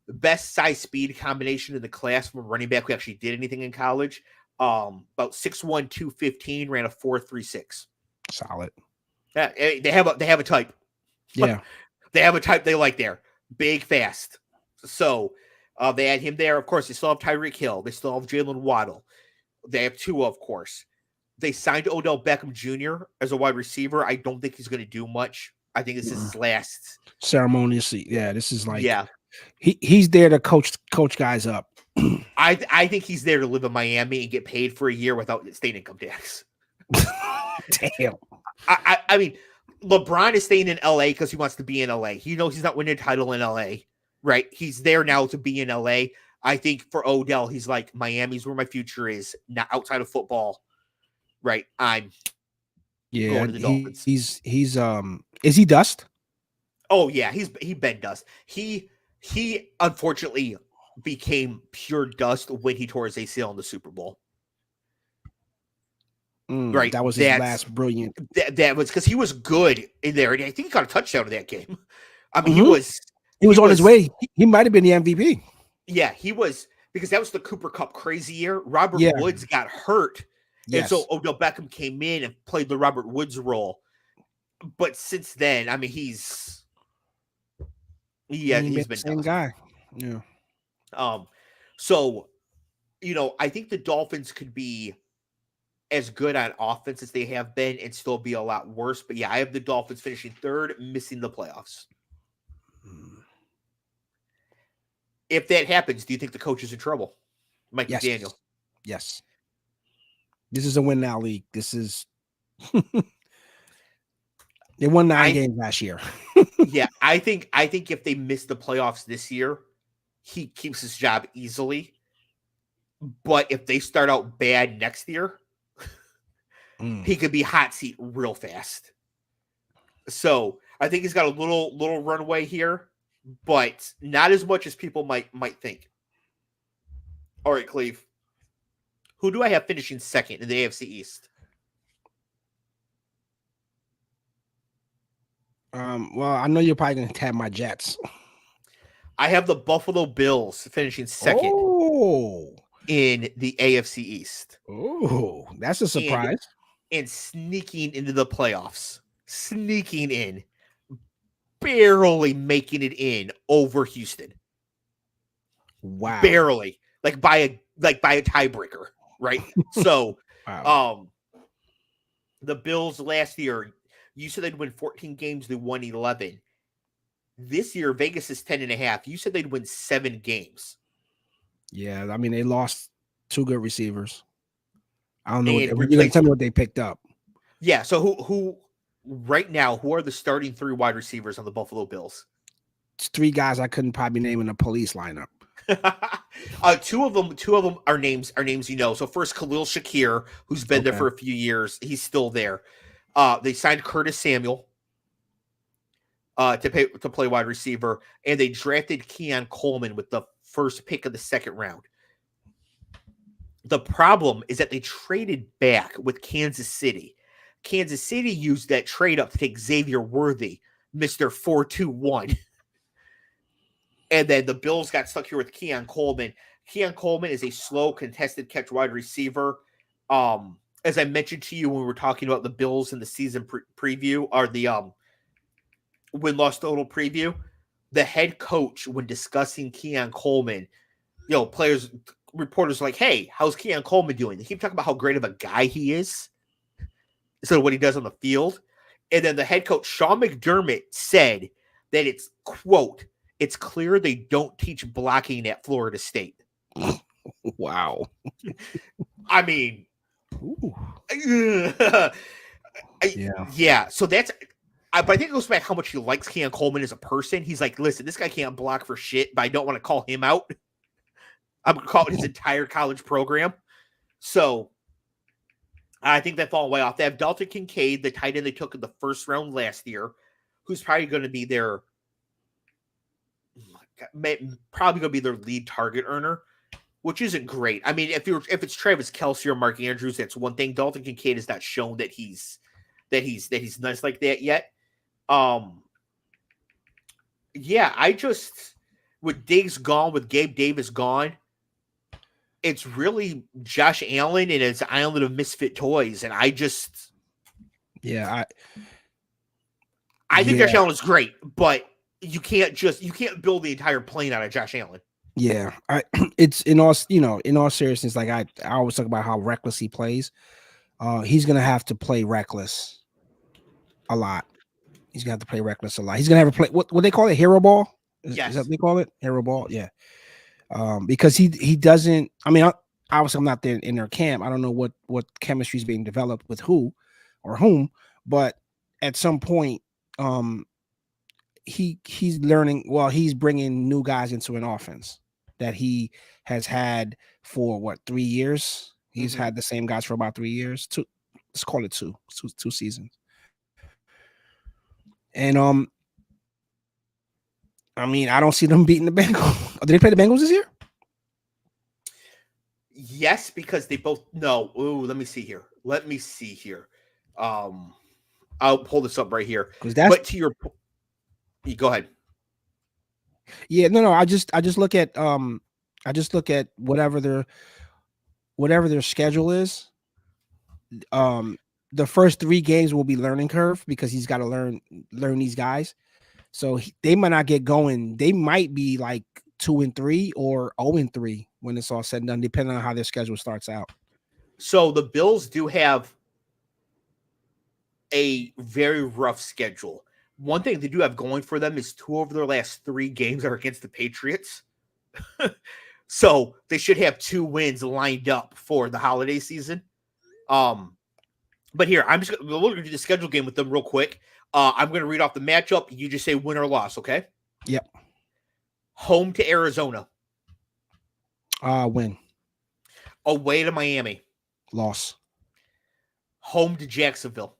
[SPEAKER 1] The best size speed combination in the class from a running back who actually did anything in college. About 6'1", 215, ran a 4.36.
[SPEAKER 3] Solid.
[SPEAKER 1] Yeah, they have a type.
[SPEAKER 3] Yeah.
[SPEAKER 1] They have a type they like there. Big, fast. So they had him there. Of course, they still have Tyreek Hill. They still have Jalen Waddle. They have Tua, of course. They signed Odell Beckham Jr. as a wide receiver. I don't think he's going to do much. I think this is his last.
[SPEAKER 3] Ceremoniously. Yeah, this is like
[SPEAKER 1] Yeah.
[SPEAKER 3] He's there to coach guys up.
[SPEAKER 1] I think he's there to live in Miami and get paid for a year without state income tax.
[SPEAKER 3] Damn.
[SPEAKER 1] I mean, LeBron is staying in LA because he wants to be in LA. He knows he's not winning a title in LA, right? He's there now to be in LA. I think for Odell, he's like, Miami's where my future is, not outside of football, right? I'm going to the Dolphins.
[SPEAKER 3] He's is he dust?
[SPEAKER 1] Oh yeah, he been dust. He unfortunately became pure dust when he tore his ACL in the Super Bowl. Right,
[SPEAKER 3] that was his last brilliant.
[SPEAKER 1] That was because he was good in there, and I think he got a touchdown in that game. I mean,
[SPEAKER 3] he was on his way. He might have been the MVP.
[SPEAKER 1] Yeah, he was, because that was the Cooper Kupp crazy year. Robert Woods got hurt, and so Odell Beckham came in and played the Robert Woods role. But since then, I mean, he's been
[SPEAKER 3] the same guy. Yeah.
[SPEAKER 1] So, I think the Dolphins could be as good on offense as they have been and still be a lot worse. But yeah, I have the Dolphins finishing 3rd, missing the playoffs. If that happens, do you think the coach is in trouble? Mike McDaniel.
[SPEAKER 3] Yes. This is a win now league. This is they won 9 games last year.
[SPEAKER 1] Yeah, I think if they miss the playoffs this year, he keeps his job easily. But if they start out bad next year, he could be hot seat real fast. So I think he's got a little runway here, but not as much as people might think. All right, Cleve. Who do I have finishing 2nd in the AFC East?
[SPEAKER 3] Well, I know you're probably going to tab my Jets.
[SPEAKER 1] I have the Buffalo Bills finishing 2nd in the AFC East.
[SPEAKER 3] Oh, that's a surprise.
[SPEAKER 1] And sneaking into the playoffs. Sneaking in. Barely making it in over Houston.
[SPEAKER 3] Wow.
[SPEAKER 1] Barely. Like by a tiebreaker, right? So the Bills last year, you said they'd win 14 games, they won 11. This year, Vegas is 10.5. You said they'd win 7 games.
[SPEAKER 3] Yeah, I mean, they lost 2 good receivers. I don't know. You're going to tell me what they picked up.
[SPEAKER 1] Yeah, so who right now, who are the starting 3 wide receivers on the Buffalo Bills?
[SPEAKER 3] It's 3 guys I couldn't probably name in a police lineup.
[SPEAKER 1] Two of them are names you know. So first, Khalil Shakir, who's been there for a few years. He's still there. They signed Curtis Samuel to play wide receiver, and they drafted Keon Coleman with the first pick of the 2nd round. The problem is that they traded back with Kansas City. Kansas City used that trade up to take Xavier Worthy, Mr. 4-2-1. And then the Bills got stuck here with Keon Coleman. Keon Coleman is a slow, contested catch wide receiver. As I mentioned to you when we were talking about the Bills in the season preview, or the win-loss total preview, the head coach, when discussing Keon Coleman, reporters are like, hey, how's Keon Coleman doing? They keep talking about how great of a guy he is instead of what he does on the field. And then the head coach, Sean McDermott, said that it's, quote, it's clear they don't teach blocking at Florida State.
[SPEAKER 3] Wow.
[SPEAKER 1] I mean, yeah. So that's, but I think it goes back how much he likes Keon Coleman as a person. He's like, listen, this guy can't block for shit, but I don't want to call him out. I'm going to call it his entire college program. So I think they fall way off. They have Dalton Kincaid, the tight end they took in the 1st round last year, who's probably going to be their lead target earner. which isn't great. I mean, if it's Travis Kelce or Mark Andrews, that's one thing. Dalton Kincaid has not shown that he's nice like that yet. Yeah, I just with Diggs gone, with Gabe Davis gone, it's really Josh Allen and his island of misfit toys, and I think Josh Allen is great, but you can't build the entire plane out of Josh Allen.
[SPEAKER 3] Yeah, it's in all seriousness. Like I always talk about how reckless he plays. He's gonna have to play reckless a lot. He's gonna have to play reckless a lot. He's gonna have to play what they call it, hero ball. Is that what they call it, hero ball? Yeah. Because he doesn't. I mean, obviously, I'm not there in their camp. I don't know what chemistry is being developed with who or whom, but at some point, he's learning. Well, he's bringing new guys into an offense that he has had for 3 years. He's had the same guys for about 3 years. Let's call it two seasons. And I mean, I don't see them beating the Bengals. Did they play the Bengals this year?
[SPEAKER 1] Yes, because they both no. Ooh, let me see here. I'll pull this up right here. But to your point, go ahead.
[SPEAKER 3] Yeah, no. I just look at whatever their schedule is. The first 3 games will be learning curve because he's got to learn these guys. So they might not get going. They might be like 2-3 or 0-3 when it's all said and done, depending on how their schedule starts out.
[SPEAKER 1] So the Bills do have a very rough schedule. One thing they do have going for them is 2 of their last 3 games are against the Patriots. So they should have 2 wins lined up for the holiday season. But here, we're going to do the schedule game with them real quick. I'm going to read off the matchup. You just say win or loss, okay?
[SPEAKER 3] Yep.
[SPEAKER 1] Home to Arizona.
[SPEAKER 3] Win.
[SPEAKER 1] Away to Miami.
[SPEAKER 3] Loss.
[SPEAKER 1] Home to Jacksonville.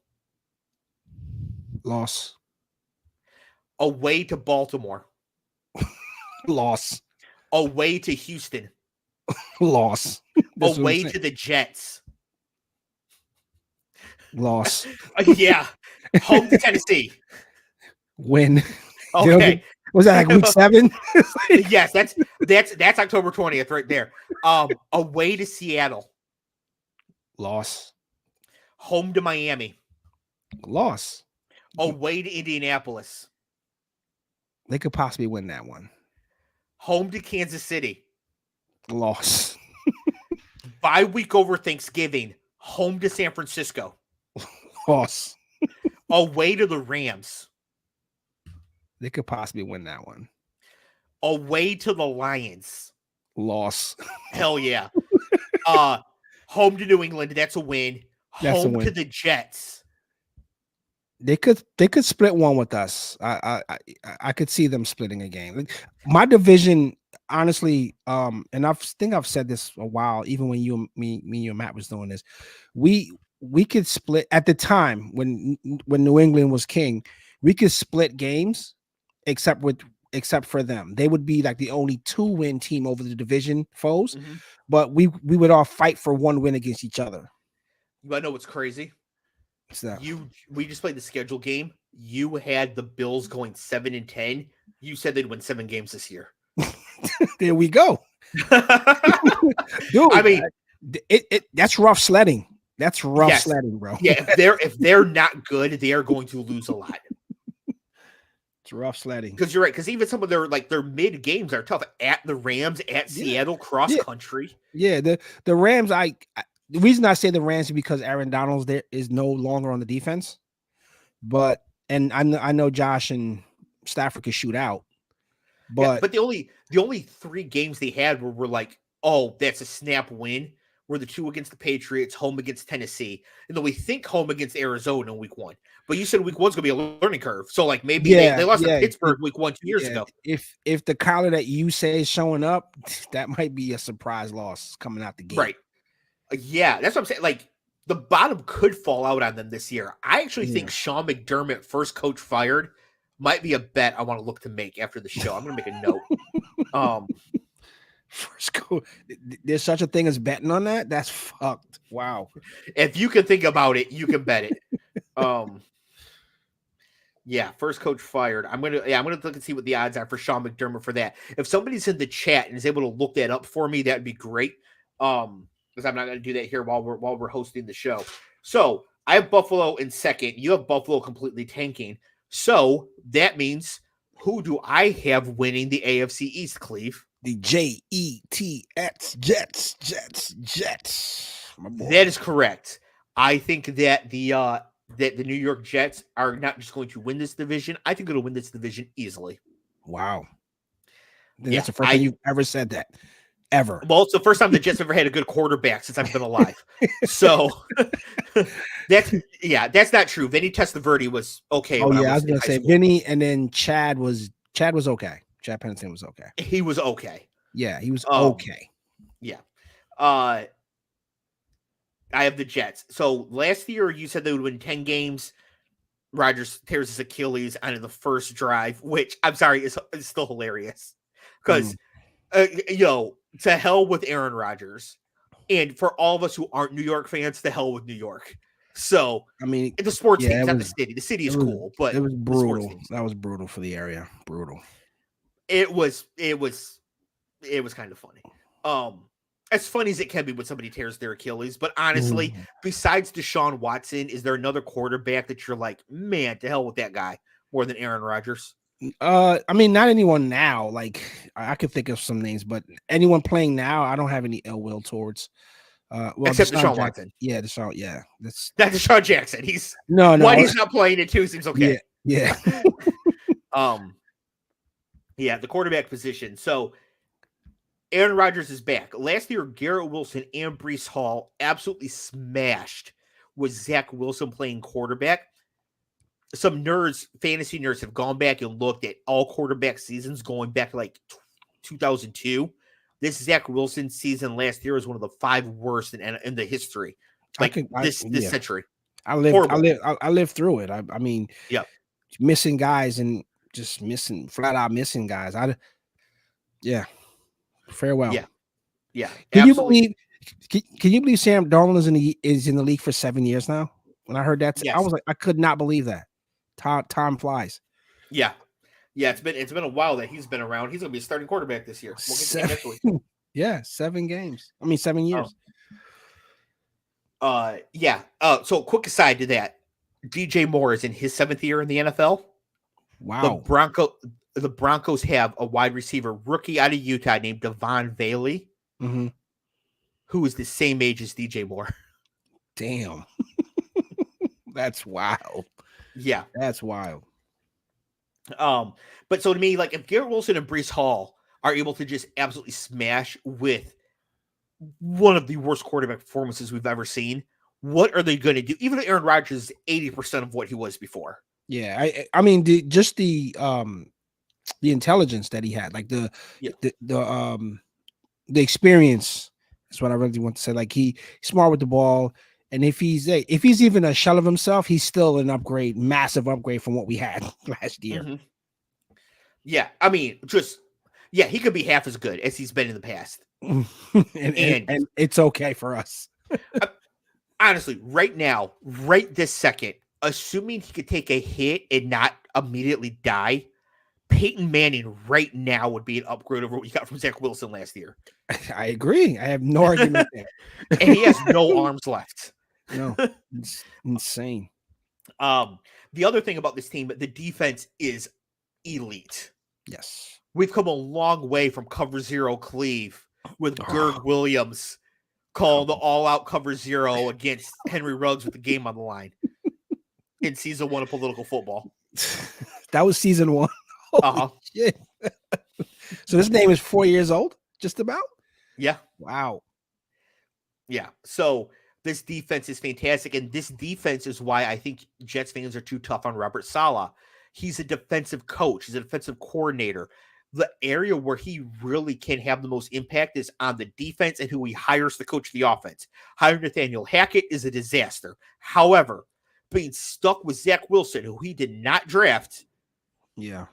[SPEAKER 3] Loss.
[SPEAKER 1] Away to Baltimore.
[SPEAKER 3] Loss.
[SPEAKER 1] Away to Houston.
[SPEAKER 3] Loss.
[SPEAKER 1] Away to the Jets.
[SPEAKER 3] Loss.
[SPEAKER 1] Yeah. Home to Tennessee.
[SPEAKER 3] Win.
[SPEAKER 1] Okay.
[SPEAKER 3] Was that like week 7?
[SPEAKER 1] Yes, that's October 20th right there. Away to Seattle.
[SPEAKER 3] Loss.
[SPEAKER 1] Home to Miami.
[SPEAKER 3] Loss.
[SPEAKER 1] Away to Indianapolis.
[SPEAKER 3] They could possibly win that one.
[SPEAKER 1] Home to Kansas City.
[SPEAKER 3] Loss.
[SPEAKER 1] Bye week over Thanksgiving. Home to San Francisco.
[SPEAKER 3] Loss.
[SPEAKER 1] Away to the Rams.
[SPEAKER 3] They could possibly win that one.
[SPEAKER 1] Away to the Lions.
[SPEAKER 3] Loss.
[SPEAKER 1] Hell yeah. Home to New England. That's a win. Home to the Jets.
[SPEAKER 3] They could split one with us. I could see them splitting a game. My division, honestly, and I think I've said this a while, even when me and Matt was doing this. We could split at the time when New England was king. We could split games, except for them. They would be like the only 2-win team over the division foes, but we would all fight for 1 win against each other.
[SPEAKER 1] You want to know what's crazy?
[SPEAKER 3] So
[SPEAKER 1] we just played the schedule game. You had the Bills going 7-10. You said they'd win 7 games this year.
[SPEAKER 3] There we go. Dude, I mean, that's rough sledding. That's rough sledding, bro.
[SPEAKER 1] Yeah, if they're not good, they are going to lose a lot.
[SPEAKER 3] It's rough sledding.
[SPEAKER 1] Because you're right. Because even some of their mid games are tough. At the Rams, at Seattle, cross country.
[SPEAKER 3] Yeah, the Rams. The reason I say the Rams is because Aaron Donald there is no longer on the defense. But I know Josh and Stafford could shoot out. But
[SPEAKER 1] the only 3 games they had were like, oh, that's a snap win. Were the 2 against the Patriots, home against Tennessee, and then we think home against Arizona in week 1. But you said week 1's gonna be a learning curve, so like maybe they lost to Pittsburgh week 1 2 years ago.
[SPEAKER 3] If the Kyler that you say is showing up, that might be a surprise loss coming out the gate.
[SPEAKER 1] Right? Yeah, that's what I'm saying. Like the bottom could fall out on them this year. I actually think Sean McDermott, first coach fired, might be a bet I want to look to make after the show. I'm gonna make a note.
[SPEAKER 3] First coach. There's such a thing as betting on that. That's fucked. Wow.
[SPEAKER 1] If you can think about it, you can bet it. Yeah, first coach fired. I'm gonna look and see what the odds are for Sean McDermott for that. If somebody's in the chat and is able to look that up for me, that'd be great. Because I'm not gonna do that here while we're hosting the show. So I have Buffalo in second. You have Buffalo completely tanking. So that means who do I have winning the AFC East, Cleve?
[SPEAKER 3] The Jets, Jets. My boy.
[SPEAKER 1] That is correct. I think that the New York Jets are not just going to win this division. I think it'll win this division easily.
[SPEAKER 3] Wow.
[SPEAKER 1] Yeah,
[SPEAKER 3] that's the first time you've ever said that. Ever.
[SPEAKER 1] Well, it's the first time the Jets ever had a good quarterback since I've been alive. So that's not true. Vinny Testaverde was okay.
[SPEAKER 3] Oh yeah, I was gonna say Vinny, and then Chad was okay. Chad Pennington was okay.
[SPEAKER 1] He was okay.
[SPEAKER 3] Yeah, he was okay.
[SPEAKER 1] Yeah. I have the Jets. So last year you said they would win 10 games. Rodgers tears his Achilles on the first drive, which I'm sorry is still hilarious because to hell with Aaron Rodgers, and for all of us who aren't New York fans, to hell with New York. So
[SPEAKER 3] I mean,
[SPEAKER 1] the sports team, not the city. The city is cool, but
[SPEAKER 3] it was brutal. That was brutal for the area. Brutal.
[SPEAKER 1] It was kind of funny. As funny as it can be when somebody tears their Achilles, but honestly, besides Deshaun Watson, is there another quarterback that you're like, man, to hell with that guy more than Aaron Rodgers?
[SPEAKER 3] I mean, not anyone now. Like I could think of some names, but anyone playing now, I don't have any ill will towards. Well,
[SPEAKER 1] except Deshaun Watson.
[SPEAKER 3] Yeah, Deshaun. Yeah, that's
[SPEAKER 1] not Deshaun Jackson. He's
[SPEAKER 3] no.
[SPEAKER 1] Why he's not playing it too seems okay.
[SPEAKER 3] Yeah.
[SPEAKER 1] Yeah, the quarterback position. So Aaron Rodgers is back. Last year, Garrett Wilson and Breece Hall absolutely smashed with Zach Wilson playing quarterback. Some nerds, fantasy nerds, have gone back and looked at all quarterback seasons going back to like 2002. This Zach Wilson season last year was one of the 5 worst in the history, this century.
[SPEAKER 3] I lived through it. I mean,
[SPEAKER 1] yeah,
[SPEAKER 3] missing guys and just flat out missing guys. Farewell.
[SPEAKER 1] Yeah.
[SPEAKER 3] Can you believe Sam Darnold is in the league for 7 years now? When I heard that, yes. I was like, I could not believe that. Time flies.
[SPEAKER 1] Yeah. It's been a while that he's been around. He's gonna be a starting quarterback this year. We'll get to that next week.
[SPEAKER 3] Yeah, 7 games. I mean, 7 years.
[SPEAKER 1] So quick aside to that, DJ Moore is in his 7th year in the NFL.
[SPEAKER 3] Wow.
[SPEAKER 1] The Broncos have a wide receiver rookie out of Utah named Devon Bailey, who is the same age as DJ Moore.
[SPEAKER 3] Damn. That's wild.
[SPEAKER 1] Yeah.
[SPEAKER 3] That's wild.
[SPEAKER 1] But so to me, like if Garrett Wilson and Breece Hall are able to just absolutely smash with one of the worst quarterback performances we've ever seen, what are they going to do? Even though Aaron Rodgers is 80% of what he was before.
[SPEAKER 3] Yeah, I mean, the intelligence that he had, like the experience. That's what I really want to say. Like he's smart with the ball, and if he's even a shell of himself, he's still an upgrade, massive upgrade from what we had last year.
[SPEAKER 1] Mm-hmm. Yeah, I mean, he could be half as good as he's been in the past,
[SPEAKER 3] and it's okay for us.
[SPEAKER 1] Honestly, right now, right this second, assuming he could take a hit and not immediately die, Peyton Manning right now would be an upgrade over what you got from Zach Wilson last year.
[SPEAKER 3] I agree. I have no argument there.
[SPEAKER 1] And he has no arms left.
[SPEAKER 3] No, it's insane.
[SPEAKER 1] The other thing about this team, the defense is elite.
[SPEAKER 3] Yes.
[SPEAKER 1] We've come a long way from cover 0 Clev with Gerg Williams calling the all-out cover 0 against Henry Ruggs with the game on the line in season 1 of political football.
[SPEAKER 3] That was season 1. Shit. So this name is 4 years old, just about?
[SPEAKER 1] Yeah.
[SPEAKER 3] Wow.
[SPEAKER 1] Yeah. So this defense is fantastic, and this defense is why I think Jets fans are too tough on Robert Saleh. He's a defensive coach. He's a defensive coordinator. The area where he really can have the most impact is on the defense and who he hires to coach the offense. Hiring Nathaniel Hackett is a disaster. However, being stuck with Zach Wilson, who he did not draft,
[SPEAKER 3] yes,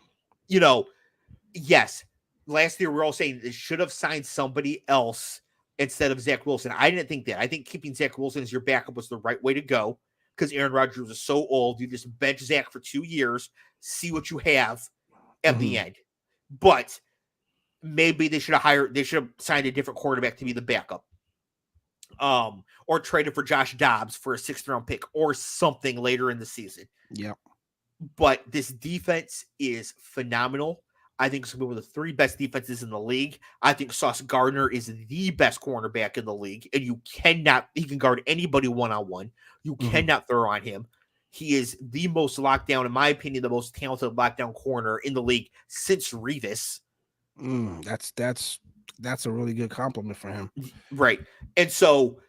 [SPEAKER 1] last year we were all saying they should have signed somebody else instead of Zach Wilson. I didn't think that. I think keeping Zach Wilson as your backup was the right way to go because Aaron Rodgers was so old. You just bench Zach for 2 years, see what you have at the end. But maybe they should have signed a different quarterback to be the backup. Or traded for Josh Dobbs for a 6th round pick or something later in the season.
[SPEAKER 3] Yeah.
[SPEAKER 1] But this defense is phenomenal. I think it's going to be one of the 3 best defenses in the league. I think Sauce Gardner is the best cornerback in the league, and he can guard anybody one-on-one. You cannot throw on him. He is the most lockdown, in my opinion, the most talented lockdown corner in the league since Revis.
[SPEAKER 3] That's a really good compliment for him.
[SPEAKER 1] Right. And so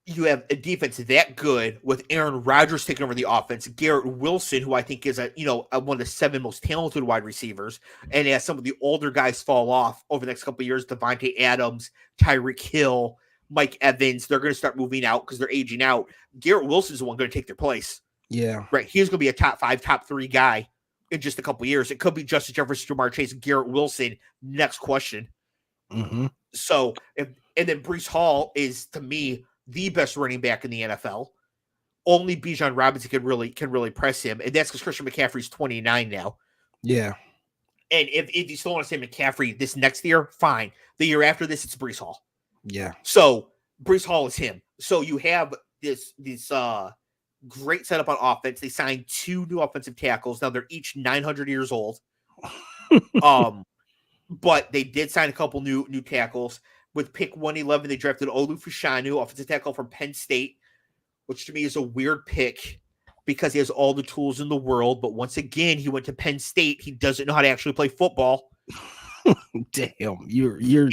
[SPEAKER 1] you have a defense that good with Aaron Rodgers taking over the offense, Garrett Wilson, who I think is one of the 7 most talented wide receivers, and as some of the older guys fall off over the next couple of years, Devontae Adams, Tyreek Hill, Mike Evans, they're going to start moving out because they're aging out. Garrett Wilson's the one going to take their place.
[SPEAKER 3] Yeah.
[SPEAKER 1] Right. He's going to be a top 5, top 3 guy in just a couple of years. It could be Justin Jefferson, Jamar Chase, Garrett Wilson. Next question. So, and then Breece Hall is, to me, the best running back in the NFL. Only Bijan Robinson can really press him, and that's because Christian McCaffrey's 29 now.
[SPEAKER 3] Yeah.
[SPEAKER 1] And if you still want to say McCaffrey this next year, fine. The year after this, it's Breece Hall.
[SPEAKER 3] Yeah.
[SPEAKER 1] So Breece Hall is him. So you have this great setup on offense. They signed 2 new offensive tackles. Now they're each 900 years old. But they did sign a couple new tackles. With pick 111, they drafted Olu Fashanu, offensive tackle from Penn State, which to me is a weird pick because he has all the tools in the world. But once again, he went to Penn State. He doesn't know how to actually play football.
[SPEAKER 3] Damn, you're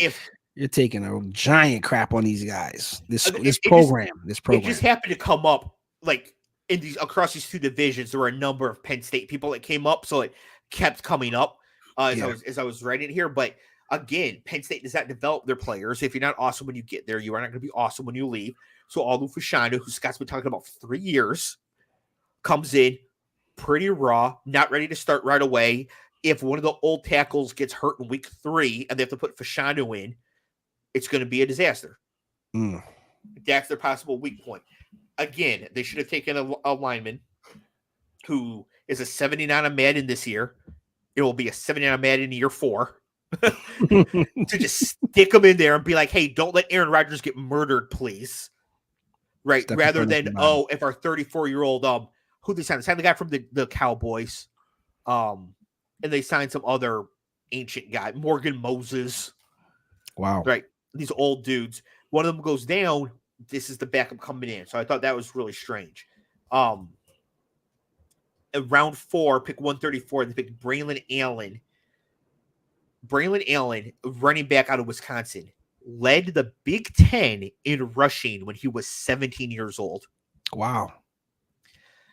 [SPEAKER 3] taking a giant crap on these guys. This program.
[SPEAKER 1] It just happened to come up like across these 2 divisions. There were a number of Penn State people that came up, so it kept coming up as I was writing here. But again, Penn State does not develop their players. If you're not awesome when you get there, you are not going to be awesome when you leave. So Olu Fashanu, who Scott's been talking about for 3 years, comes in pretty raw, not ready to start right away. If one of the old tackles gets hurt in week 3 and they have to put Fashanu in, it's going to be a disaster. That's their possible weak point. Again, they should have taken a lineman who is a 79 on Madden this year. It will be a 79 on Madden in year 4. To just stick them in there and be like, hey, don't let Aaron Rodgers get murdered, please. Right. Rather than, if our 34-year-old, who they signed? They signed the guy from the Cowboys. And they signed some other ancient guy, Morgan Moses.
[SPEAKER 3] Wow.
[SPEAKER 1] Right. These old dudes. One of them goes down. This is the backup coming in. So I thought that was really strange. In round 4, pick 134, they picked Braylon Allen. Braylon Allen, running back out of Wisconsin, led the Big Ten in rushing when he was 17 years old.
[SPEAKER 3] Wow.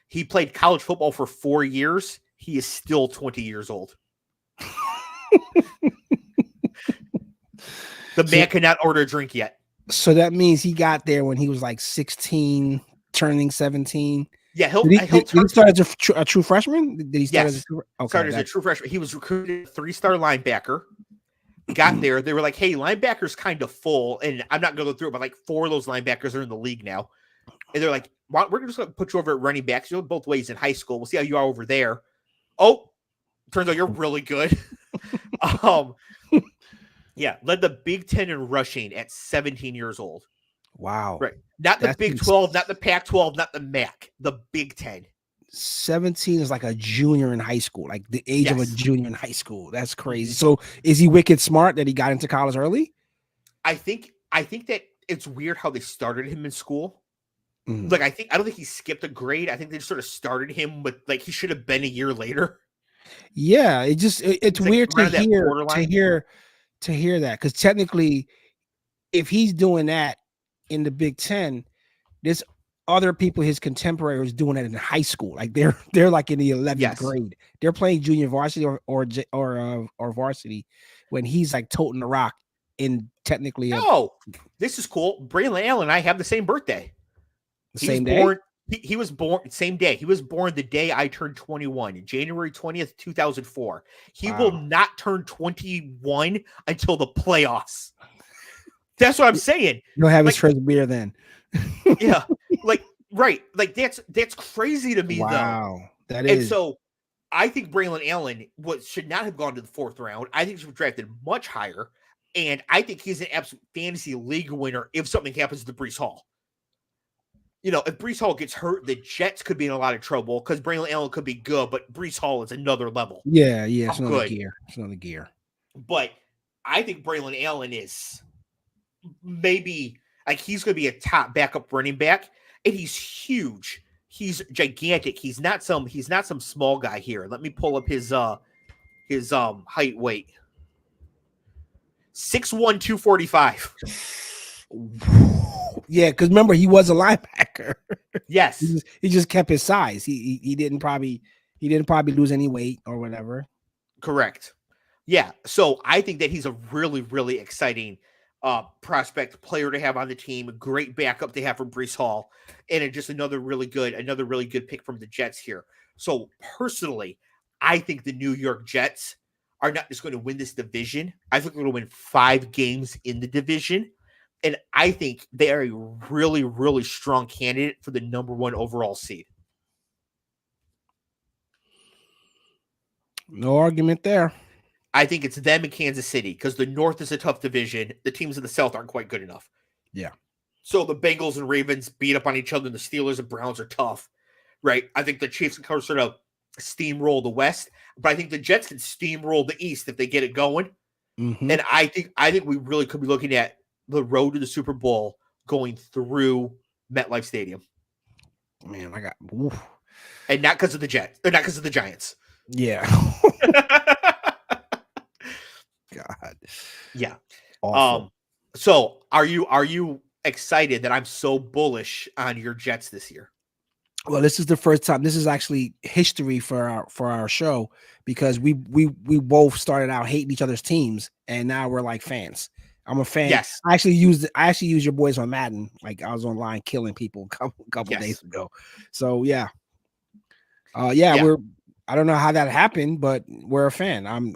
[SPEAKER 1] He played college football for 4 years. He is still 20 years old. The man cannot order a drink yet.
[SPEAKER 3] So that means he got there when he was like 16, turning 17.
[SPEAKER 1] Yeah,
[SPEAKER 3] did he start as a true freshman? Did he start as
[SPEAKER 1] a true freshman? He was recruited a 3-star linebacker. Got there, they were like, "Hey, linebackers kind of full," and I'm not going to go through it, but like 4 of those linebackers are in the league now, and they're like, "We're just going to put you over at running backs. You're both ways in high school. We'll see how you are over there." Oh, turns out you're really good. Yeah, led the Big Ten in rushing at 17 years old.
[SPEAKER 3] Wow.
[SPEAKER 1] Right. Not the Big 12, not the Pac-12, not the MAC, the Big Ten.
[SPEAKER 3] 17 is like a junior in high school, like the age of a junior in high school. That's crazy. So is he wicked smart that he got into college early?
[SPEAKER 1] I think that it's weird how they started him in school. Like, I don't think he skipped a grade. I think they sort of started him with like he should have been a year later.
[SPEAKER 3] Yeah, it's weird
[SPEAKER 1] like
[SPEAKER 3] to hear that, because technically, if he's doing that in the Big Ten, there's other people, his contemporaries, doing it in high school. Like they're like in the 11th grade. They're playing junior varsity or varsity when he's like toting the rock in technically.
[SPEAKER 1] This is cool. Braylon Allen and I have the same birthday.
[SPEAKER 3] Same day.
[SPEAKER 1] He was born same day. He was born the day I turned 21, January 20th, 2004. He will not turn 21 until the playoffs. That's what I'm saying.
[SPEAKER 3] You'll have his first beer then.
[SPEAKER 1] Yeah, right. That's crazy to me, though.
[SPEAKER 3] That is.
[SPEAKER 1] And so I think Braylon Allen should not have gone to the 4th round. I think he was drafted much higher. And I think he's an absolute fantasy league winner if something happens to Breece Hall. If Breece Hall gets hurt, the Jets could be in a lot of trouble because Braylon Allen could be good, but Breece Hall is another level.
[SPEAKER 3] Yeah, it's another gear. It's another gear.
[SPEAKER 1] But I think Braylon Allen is maybe he's going to be a top backup running back, and he's huge. He's gigantic. He's not some small guy here. Let me pull up his height weight. 6'1", 245.
[SPEAKER 3] Yeah, because remember he was a linebacker.
[SPEAKER 1] Yes,
[SPEAKER 3] he just kept his size. He didn't probably lose any weight or whatever.
[SPEAKER 1] Correct. Yeah, so I think that he's a really, really exciting prospect player to have on the team. A great backup to have from Breece Hall, and just another really good pick from the Jets here. So personally, I think the New York Jets are not just going to win this division. I think they're going to win 5 games in the division. And I think they are a really, really strong candidate for the number 1 overall seed.
[SPEAKER 3] No argument there.
[SPEAKER 1] I think it's them in Kansas City because the North is a tough division. The teams in the South aren't quite good enough.
[SPEAKER 3] Yeah.
[SPEAKER 1] So the Bengals and Ravens beat up on each other, and the Steelers and Browns are tough, right? I think the Chiefs can sort of steamroll the West, but I think the Jets can steamroll the East if they get it going.
[SPEAKER 3] Mm-hmm.
[SPEAKER 1] And I think we really could be looking at the road to the Super Bowl going through MetLife Stadium.
[SPEAKER 3] Man,
[SPEAKER 1] and not because of the Jets, or not because of the Giants.
[SPEAKER 3] Yeah. God.
[SPEAKER 1] Yeah.
[SPEAKER 3] Awful.
[SPEAKER 1] So are you excited that I'm so bullish on your Jets this year?
[SPEAKER 3] Well, this is the first time. This is actually history for our show because we both started out hating each other's teams, and now we're like fans. I'm a fan.
[SPEAKER 1] Yes.
[SPEAKER 3] I actually used your boys on Madden. Like I was online killing people a couple days ago. So yeah. I don't know how that happened, but we're a fan. I'm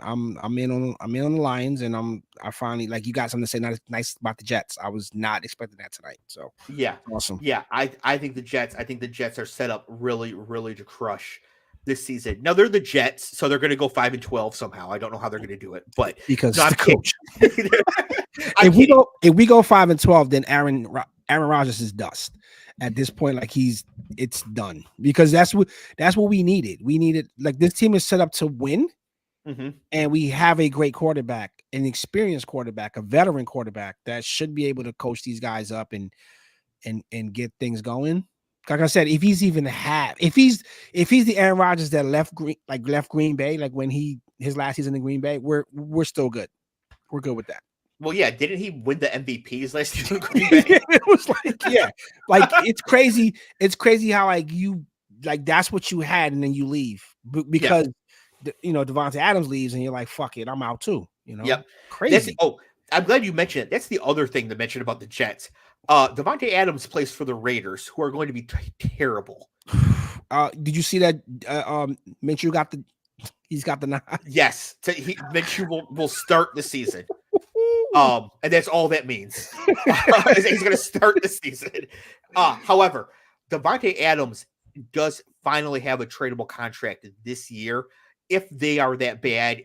[SPEAKER 3] in on the Lions, and I finally, like, you got something to say nice about the Jets. I was not expecting that tonight. So
[SPEAKER 1] yeah,
[SPEAKER 3] awesome.
[SPEAKER 1] Yeah, I think the Jets are set up really, really to crush this season. Now they're the Jets, so they're going to go 5-12 somehow. I don't know how they're going to do it, but
[SPEAKER 3] because
[SPEAKER 1] no,
[SPEAKER 3] the coach. If we go 5-12, then Aaron Rodgers is dust at this point. Like it's done because that's what we needed. We needed, like, this team is set up to win, and we have a great quarterback, an experienced quarterback, a veteran quarterback that should be able to coach these guys up and get things going. Like I said, if he's the Aaron Rodgers that left Green Bay, like when his last season in Green Bay, we're still good. We're good with that.
[SPEAKER 1] Well, yeah, didn't he win the MVPs last season in Green Bay?
[SPEAKER 3] It was like, yeah, like it's crazy. It's crazy how that's what you had, and then you leave because Devontae Adams leaves, and you're like, fuck it, I'm out too.
[SPEAKER 1] Yep,
[SPEAKER 3] crazy.
[SPEAKER 1] I'm glad you mentioned it. That's the other thing to mention about the Jets. Devontae Adams plays for the Raiders, who are going to be terrible.
[SPEAKER 3] Did you see that? Minshew he's got the nod.
[SPEAKER 1] Yes, Minshew will start the season. And that's all that means. He's going to start the season. However, Devontae Adams does finally have a tradable contract this year. If they are that bad,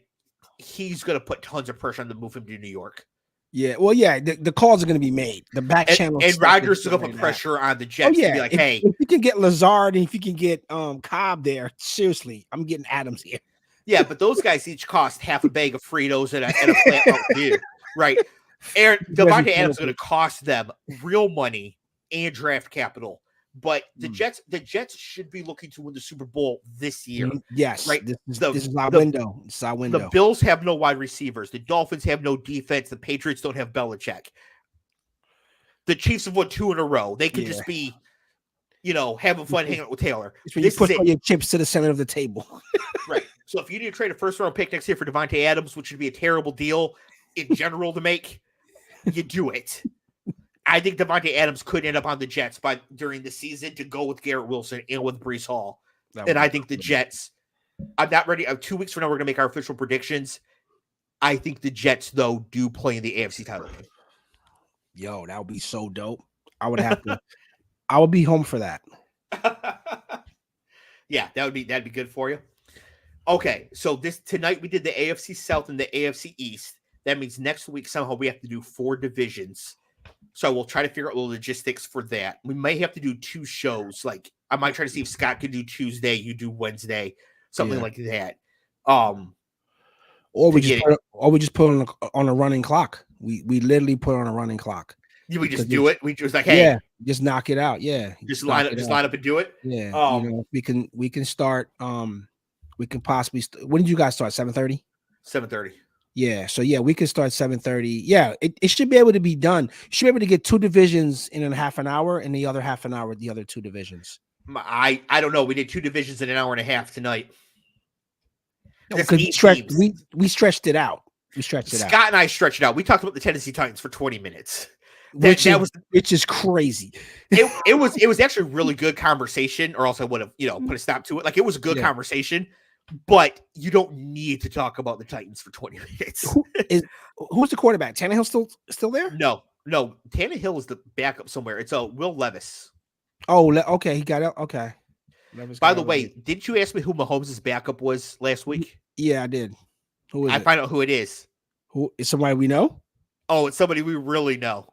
[SPEAKER 1] he's going to put tons of pressure on them to move him to New York.
[SPEAKER 3] Yeah, well, yeah, the calls are going to be made. The back channel,
[SPEAKER 1] and Rodgers is going to put pressure on the Jets to be like, hey,
[SPEAKER 3] if you can get Lazard and if you can get Cobb there, seriously, I'm getting Adams here.
[SPEAKER 1] Yeah, but those guys each cost half a bag of Fritos and a plant out beer, right? Devontae Adams is going to cost them real money and draft capital. But the Jets should be looking to win the Super Bowl this year.
[SPEAKER 3] Yes,
[SPEAKER 1] right.
[SPEAKER 3] This is our window. It's our window.
[SPEAKER 1] The Bills have no wide receivers. The Dolphins have no defense. The Patriots don't have Belichick. The Chiefs have won 2 in a row. They could just be, having fun hanging out with Taylor.
[SPEAKER 3] You put all your chips to the center of the table.
[SPEAKER 1] Right. So if you need to trade a first-round pick next year for Devontae Adams, which would be a terrible deal in general to make, you do it. I think Devontae Adams could end up on the Jets during the season to go with Garrett Wilson and with Breece Hall. And I think the Jets, I'm not ready. 2 weeks from now, we're going to make our official predictions. I think the Jets, though, do play in the AFC title game.
[SPEAKER 3] Yo, that would be so dope. I would have to. I would be home for that.
[SPEAKER 1] Yeah, that'd be good for you. Okay, so tonight we did the AFC South and the AFC East. That means next week somehow we have to do 4 divisions. So we'll try to figure out the logistics for that. We may have to do 2 shows. Like I might try to see if Scott could do Tuesday, you do Wednesday, something like that.
[SPEAKER 3] Or we just put on a running clock. We literally put on a running clock.
[SPEAKER 1] We just do it. We just like, hey,
[SPEAKER 3] yeah, just knock it out. Yeah,
[SPEAKER 1] just line up and do it.
[SPEAKER 3] Yeah, we can start. We can possibly. When did you guys start? 7:30.
[SPEAKER 1] 7:30.
[SPEAKER 3] Yeah, so yeah, we can start 7:30. Yeah, it should be able to be done. You should be able to get 2 divisions in a half an hour, and the other half an hour the other 2 divisions.
[SPEAKER 1] I don't know. We did 2 divisions in an hour and a half tonight.
[SPEAKER 3] Because we stretched it out.
[SPEAKER 1] Scott and I stretched it out. We talked about the Tennessee Titans for 20 minutes.
[SPEAKER 3] Which is crazy.
[SPEAKER 1] It was actually a really good conversation, or else I would have put a stop to it. Like it was a good conversation, but you don't need to talk about the Titans for 20 minutes.
[SPEAKER 3] Who's the quarterback? Tannehill still there?
[SPEAKER 1] No. Tannehill is the backup somewhere. It's Will Levis.
[SPEAKER 3] Oh, okay. He got it. Okay.
[SPEAKER 1] By the way, didn't you ask me who Mahomes' backup was last week?
[SPEAKER 3] Yeah, I did. Who is it?
[SPEAKER 1] Find out who it is.
[SPEAKER 3] Who is somebody we know?
[SPEAKER 1] Oh, it's somebody we really know.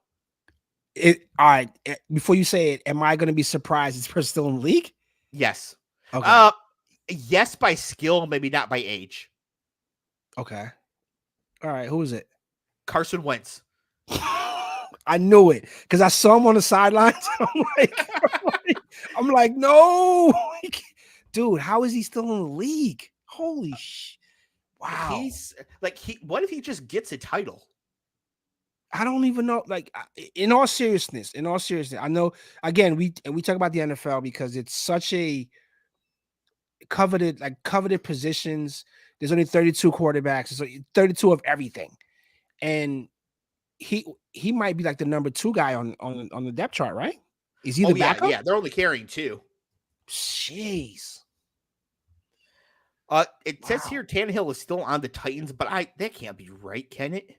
[SPEAKER 3] All right. Before you say it, am I going to be surprised this person's still in the league?
[SPEAKER 1] Yes.
[SPEAKER 3] Okay.
[SPEAKER 1] Yes, by skill, maybe not by age.
[SPEAKER 3] Okay. All right. Who is it?
[SPEAKER 1] Carson Wentz.
[SPEAKER 3] I knew it because I saw him on the sidelines. I'm like, no, dude. How is he still in the league? Holy sh! Wow.
[SPEAKER 1] He's like what if he just gets a title?
[SPEAKER 3] I don't even know. Like, in all seriousness, I know. Again, we talk about the NFL because it's such a coveted positions. There's only 32 quarterbacks. So 32 of everything, and he might be like the number 2 guy on the depth chart, right? Is he the backup?
[SPEAKER 1] Yeah, they're only carrying 2.
[SPEAKER 3] Jeez.
[SPEAKER 1] It says here Tannehill is still on the Titans, but that can't be right, can it?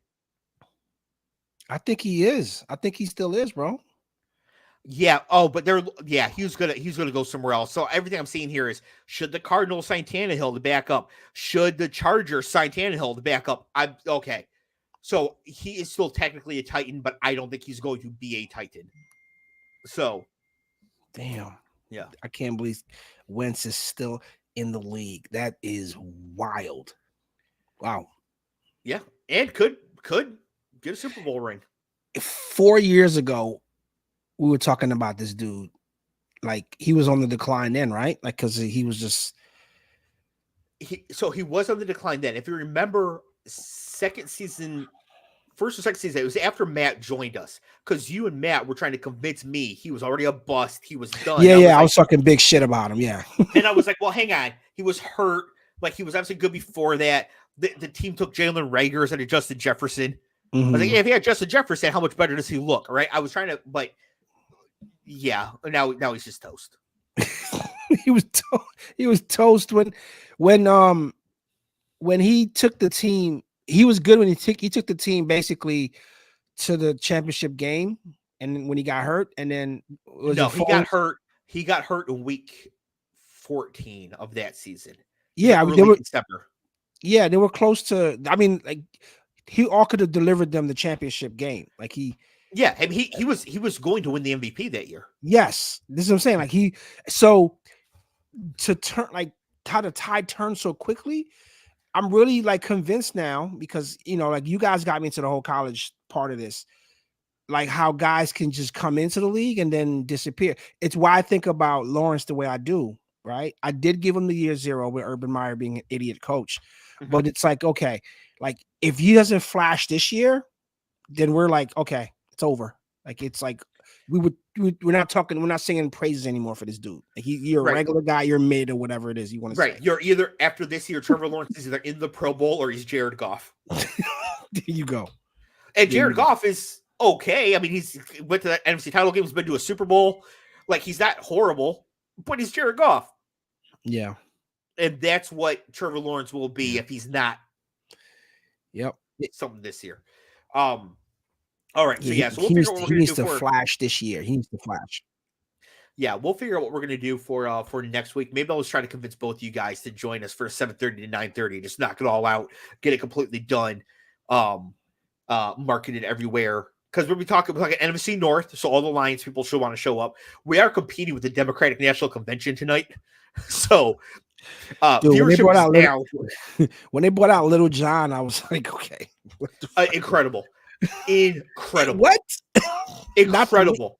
[SPEAKER 3] I think he is. I think he still is, bro.
[SPEAKER 1] Yeah. Oh, but he's gonna go somewhere else. So everything I'm seeing here is, should the Cardinals sign Tannehill to back up? Should the Chargers sign Tannehill to back up? Okay. So he is still technically a Titan, but I don't think he's going to be a Titan. So,
[SPEAKER 3] damn.
[SPEAKER 1] Yeah.
[SPEAKER 3] I can't believe Wentz is still in the league. That is wild. Wow.
[SPEAKER 1] Yeah. And could get a Super Bowl ring.
[SPEAKER 3] 4 years ago, we were talking about this dude. Like, he was on the decline then, right? Like, because he was just...
[SPEAKER 1] He was on the decline then. If you remember, first or second season, it was after Matt joined us, because you and Matt were trying to convince me he was already a bust. He was done.
[SPEAKER 3] Yeah, I was talking big shit about him. Yeah.
[SPEAKER 1] And I was like, well, hang on. He was hurt. Like, he was obviously good before that. The team took Jalen Reagor instead of Justin Jefferson.
[SPEAKER 3] Mm-hmm.
[SPEAKER 1] I was like, if he had Justin Jefferson, how much better does he look? Right? I was trying to, but yeah, now he's just toast.
[SPEAKER 3] He was toast when he took the team. He was good when he took the team basically to the championship game, and when he got hurt, and then
[SPEAKER 1] he got hurt. He got hurt in week 14 of that season.
[SPEAKER 3] Yeah, they were close to. I mean, like, he all could have delivered them the championship game. Like he was going to win the MVP that year. Yes, this is what I'm saying. Like to turn, like, how the tide turned so quickly. I'm really like convinced now because, like, you guys got me into the whole college part of this, like how guys can just come into the league and then disappear. It's why I think about Lawrence the way I do, right? I did give him the year 0 with Urban Meyer being an idiot coach, but it's like, okay, like if he doesn't flash this year, then we're like, okay, it's over. Like, it's like we're not singing praises anymore for this dude. Like, you're a regular guy, you're mid or whatever it is you want to say. Right.
[SPEAKER 1] You're either, after this year, Trevor Lawrence is either in the Pro Bowl or he's Jared Goff.
[SPEAKER 3] There you go.
[SPEAKER 1] And Jared Goff is okay. I mean, he's went to that NFC title game. He's been to a Super Bowl. Like, he's not horrible, but he's Jared Goff.
[SPEAKER 3] Yeah.
[SPEAKER 1] And that's what Trevor Lawrence will be if he's not.
[SPEAKER 3] Yep.
[SPEAKER 1] Something this year. All right. So, so we'll figure out what we're
[SPEAKER 3] he
[SPEAKER 1] going
[SPEAKER 3] needs
[SPEAKER 1] to do
[SPEAKER 3] to flash this year. He needs to flash.
[SPEAKER 1] Yeah, we'll figure out what we're going to do for next week. Maybe I'll just try to convince both you guys to join us for 7:30 to 9:30. Just knock it all out, get it completely done, marketed everywhere. Because we'll be talking like an NFC North, so all the Lions people should want to show up. We are competing with the Democratic National Convention tonight, so
[SPEAKER 3] dude, when they brought out Little John, I was like, okay,
[SPEAKER 1] incredible.
[SPEAKER 3] What?
[SPEAKER 1] Incredible.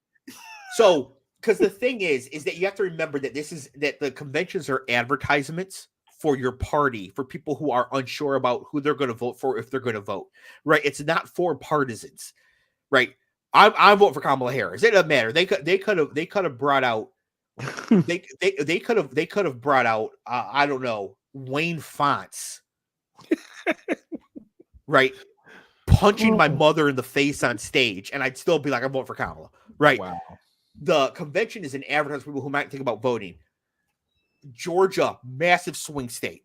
[SPEAKER 1] So. Because the thing is that you have to remember that that the conventions are advertisements for your party, for people who are unsure about who they're going to vote for, if they're going to vote, right? It's not for partisans, right? I'm voting for Kamala Harris. It doesn't matter. They could have brought out they could have brought out I don't know, Wayne Fonts, right? Punching my mother in the face on stage, and I'd still be like, I'm voting for Kamala, right?
[SPEAKER 3] Wow.
[SPEAKER 1] The convention is an advertisement for people who might think about voting. Georgia, massive swing state.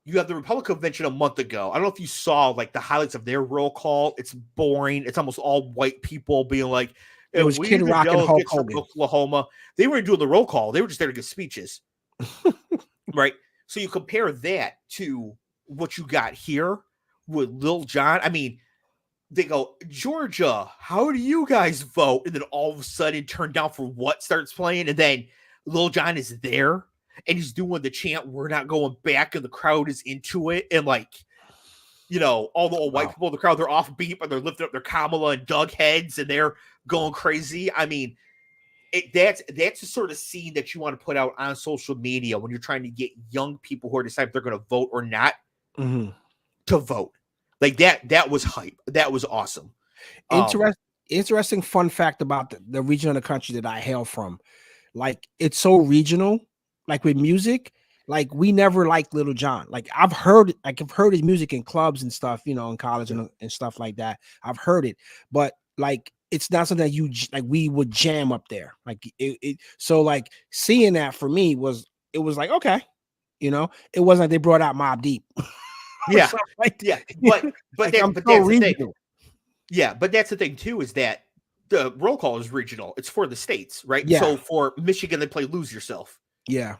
[SPEAKER 1] You have the Republican convention a month ago. I don't know if you saw like the highlights of their roll call. It's boring. It's almost all white people being like,
[SPEAKER 3] it was Kid Rock and Hulk Hogan.
[SPEAKER 1] Oklahoma. They weren't doing the roll call. They were just there to give speeches. Right? So you compare that to what you got here with Lil Jon. I mean, they go, Georgia, how do you guys vote? And then all of a sudden, Turn Down for What starts playing. And then Lil Jon is there and he's doing the chant, we're not going back. And the crowd is into it. And like, you know, all the old white people in the crowd, they're off beat, but they're lifting up their Kamala and Doug heads and they're going crazy. I mean, that's the sort of scene that you want to put out on social media when you're trying to get young people who are deciding if they're going to vote or not to vote. Like that was hype. That was awesome.
[SPEAKER 3] Interesting fun fact about the region of the country that I hail from. Like, it's so regional. Like with music, like we never liked Little John. Like I've heard his music in clubs and stuff, you know, in college and stuff like that. I've heard it, but like it's not something that we would jam up there. Like so like seeing that for me was like, okay, you know, it wasn't like they brought out Mobb Deep.
[SPEAKER 1] Yeah,
[SPEAKER 3] like,
[SPEAKER 1] yeah, but
[SPEAKER 3] like
[SPEAKER 1] that's
[SPEAKER 3] so
[SPEAKER 1] the thing. Yeah, but that's the thing too, is that the roll call is regional. It's for the states, right?
[SPEAKER 3] Yeah.
[SPEAKER 1] So for Michigan, they play Lose Yourself.
[SPEAKER 3] Yeah.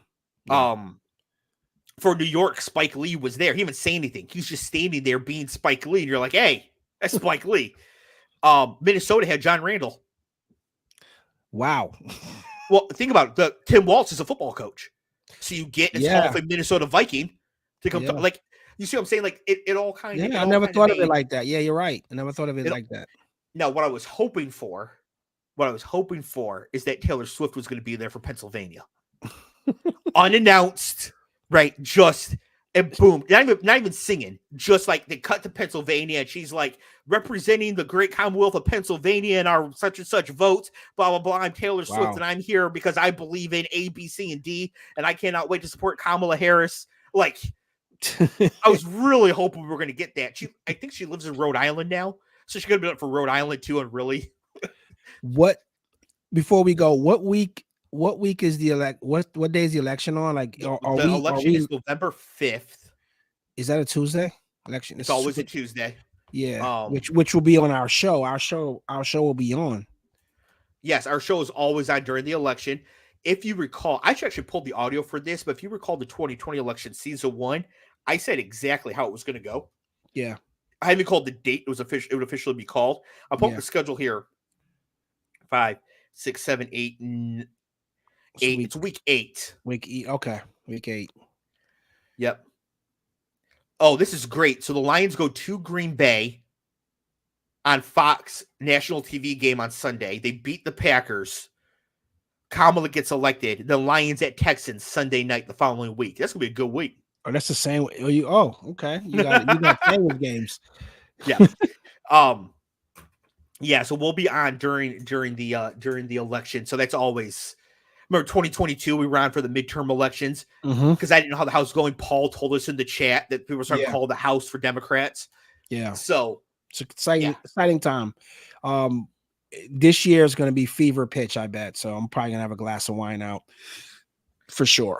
[SPEAKER 1] For New York, Spike Lee was there. He didn't say anything. He's just standing there being Spike Lee, and you're like, hey, that's Spike Lee. Minnesota had John Randall.
[SPEAKER 3] Wow.
[SPEAKER 1] Well, think about it. Tim Walz is a football coach, so you get Hall of Fame Minnesota Viking to come to, like. You see what I'm saying? Like it all kind of.
[SPEAKER 3] Yeah, I never thought of it like that. Yeah, you're right. I never thought of it like that.
[SPEAKER 1] Now, what I was hoping for is that Taylor Swift was going to be there for Pennsylvania, unannounced, right? Just and boom, not even singing. Just like they cut to Pennsylvania, and she's like representing the great Commonwealth of Pennsylvania and our such and such votes. Blah blah blah. I'm Taylor Swift, and I'm here because I believe in A, B, C, and D, and I cannot wait to support Kamala Harris. Like. I was really hoping we were going to get that. I think she lives in Rhode Island now, so she could have been up for Rhode Island too. And really,
[SPEAKER 3] before we go, what week is the what day is the election on? Like,
[SPEAKER 1] the election is November 5th.
[SPEAKER 3] Is that a Tuesday? Election.
[SPEAKER 1] It's always a Tuesday.
[SPEAKER 3] Yeah, which will be on our show. Our show will be on.
[SPEAKER 1] Yes, our show is always on during the election. If you recall, I actually pulled the audio for this, but if you recall the 2020 election, season 1, I said exactly how it was going to go.
[SPEAKER 3] Yeah.
[SPEAKER 1] I haven't called the date. It would officially be called. I'll put the schedule here. 5, 6, 7, 8, 8. It's week 8.
[SPEAKER 3] Okay. Week 8.
[SPEAKER 1] Yep. Oh, this is great. So the Lions go to Green Bay on Fox national TV game on Sunday. They beat the Packers. Kamala gets elected. The Lions at Texans Sunday night the following week. That's gonna be a good week.
[SPEAKER 3] Oh, that's the same. Okay. You got Penguins games.
[SPEAKER 1] Yeah. Yeah. So we'll be on during the election. So that's always. Remember 2022, we ran for the midterm elections because I didn't know how the House was going. Paul told us in the chat that people were starting to call the House for Democrats.
[SPEAKER 3] Yeah.
[SPEAKER 1] So
[SPEAKER 3] It's exciting time. This year is going to be fever pitch, I bet. So I'm probably gonna have a glass of wine out for sure.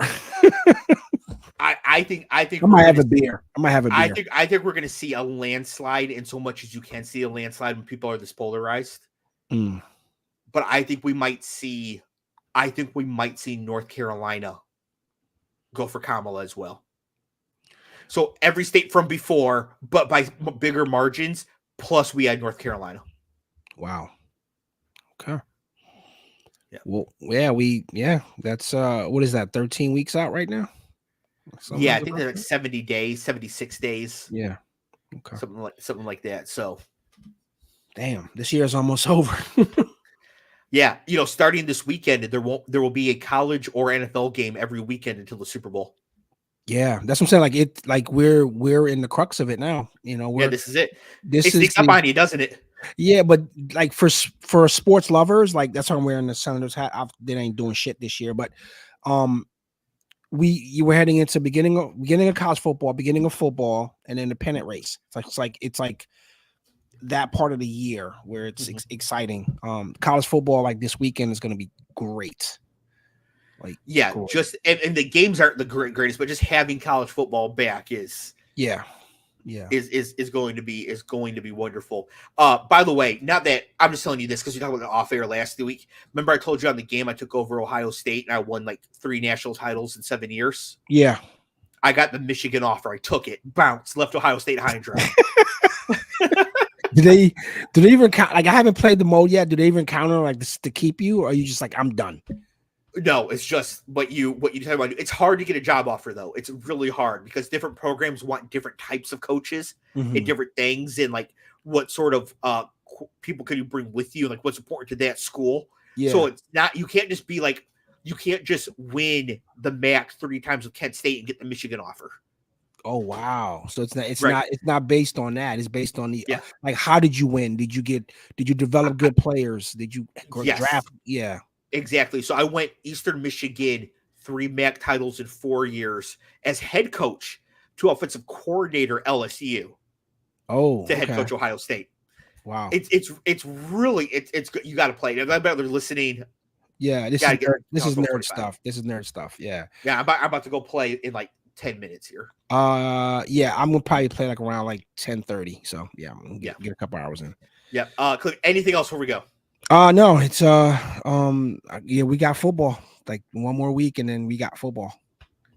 [SPEAKER 1] I think
[SPEAKER 3] I might have a beer.
[SPEAKER 1] I think we're going to see a landslide in so much as you can see a landslide when people are this polarized. But I think we might see North Carolina go for Kamala as well. So every state from before, but by bigger margins, plus we had North Carolina.
[SPEAKER 3] Wow. Okay.
[SPEAKER 1] Yeah.
[SPEAKER 3] Well, that's what is that? 13 weeks out right now?
[SPEAKER 1] Something I think they're like 70 days, 76 days.
[SPEAKER 3] Yeah. Okay.
[SPEAKER 1] Something like that. So
[SPEAKER 3] damn, this year is almost over.
[SPEAKER 1] Yeah, starting this weekend, there will be a college or NFL game every weekend until the Super Bowl.
[SPEAKER 3] Yeah, that's what I'm saying. Like we're in the crux of it now.
[SPEAKER 1] This is it.
[SPEAKER 3] This
[SPEAKER 1] it sneaks up on you, doesn't it?
[SPEAKER 3] Yeah, but like for sports lovers, like that's why I'm wearing the Senators hat. They ain't doing shit this year, but you were heading into beginning of college football, beginning of football, and then the pennant race. It's like that part of the year where it's exciting. College football like this weekend is going to be great. Great.
[SPEAKER 1] And the games aren't the greatest, but just having college football back is going to be wonderful. By the way, not that I'm just telling you this because you talked about the off air last week. Remember I told you on the game I took over Ohio State and I won like 3 national titles in 7 years.
[SPEAKER 3] Yeah,
[SPEAKER 1] I got the Michigan offer. I took it, bounced, left Ohio State high and dry.
[SPEAKER 3] Do they even count? Like I haven't played the mode yet. Do they even counter like this to keep you, or are you just like I'm done?
[SPEAKER 1] No, it's just what you talk about. It's hard to get a job offer though. It's really hard because different programs want different types of coaches and different things, and like what sort of people can you bring with you, like what's important to that school. Yeah. So it's not you can't just win the MAC 3 times with Kent State and get the Michigan offer.
[SPEAKER 3] Oh wow! So it's not based on that. It's based on the like how did you win? Did you develop good players? Did you draft? Yeah,
[SPEAKER 1] exactly. So I went Eastern Michigan 3 MAC titles in 4 years as head coach to offensive coordinator LSU.
[SPEAKER 3] Oh,
[SPEAKER 1] to head coach Ohio State.
[SPEAKER 3] Wow,
[SPEAKER 1] it's really good. You got to play. I bet they're listening.
[SPEAKER 3] Yeah, this is nerd stuff. This is nerd stuff. Yeah,
[SPEAKER 1] I'm about to go play in like 10 minutes here.
[SPEAKER 3] Yeah, I'm gonna probably play like around like 10:30. So yeah, I'm gonna get a couple hours in.
[SPEAKER 1] Yeah. Anything else before we go?
[SPEAKER 3] No, it's we got football. Like 1 more week and then we got football.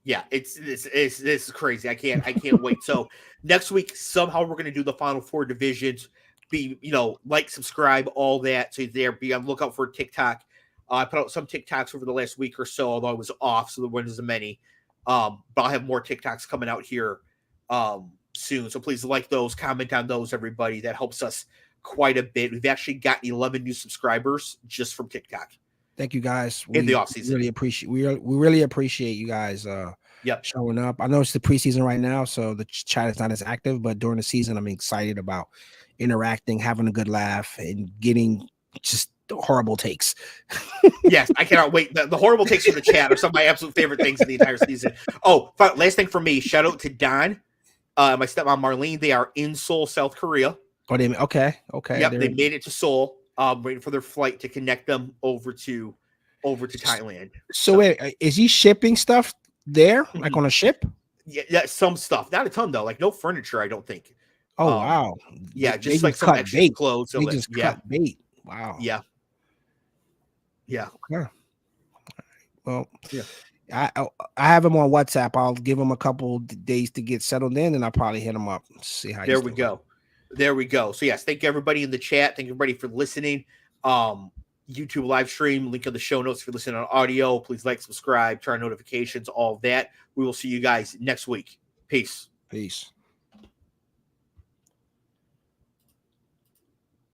[SPEAKER 1] Yeah, this is crazy. I can't wait. So next week somehow we're gonna do the Final 4 divisions. Be like, subscribe, all that. So there, be on the lookout for TikTok. I put out some TikToks over the last week or so, although I was off, so there wasn't as many. But I'll have more TikToks coming out here soon. So please like those, comment on those, everybody. That helps us quite a bit. We've actually gotten 11 new subscribers just from TikTok.
[SPEAKER 3] Thank you guys.
[SPEAKER 1] In the offseason.
[SPEAKER 3] We really appreciate you guys showing up. I know it's the preseason right now, so the chat is not as active, but during the season, I'm excited about interacting, having a good laugh, and getting just horrible takes.
[SPEAKER 1] Yes, I cannot wait. The horrible takes from the chat are some of my absolute favorite things in the entire season. Oh, last thing for me, shout out to Don, my stepmom Marlene. They are in Seoul, South Korea.
[SPEAKER 3] Oh, okay.
[SPEAKER 1] Yep, they made it to Seoul. Waiting for their flight to connect them over to Thailand.
[SPEAKER 3] So wait, is he shipping stuff there, like on a ship?
[SPEAKER 1] Yeah, some stuff. Not a ton though. Like no furniture, I don't think.
[SPEAKER 3] Oh wow.
[SPEAKER 1] Yeah, just like some extra bait. Clothes.
[SPEAKER 3] They just cut bait. Wow.
[SPEAKER 1] Yeah.
[SPEAKER 3] Okay. Well, yeah. I have him on WhatsApp. I'll give him a couple days to get settled in, and I'll probably hit him up. See how.
[SPEAKER 1] There we go. So yes, thank you everybody in the chat. Thank you everybody for listening. YouTube live stream, link in the show notes if you're listening on audio. Please like, subscribe, turn on notifications, all of that. We will see you guys next week. Peace.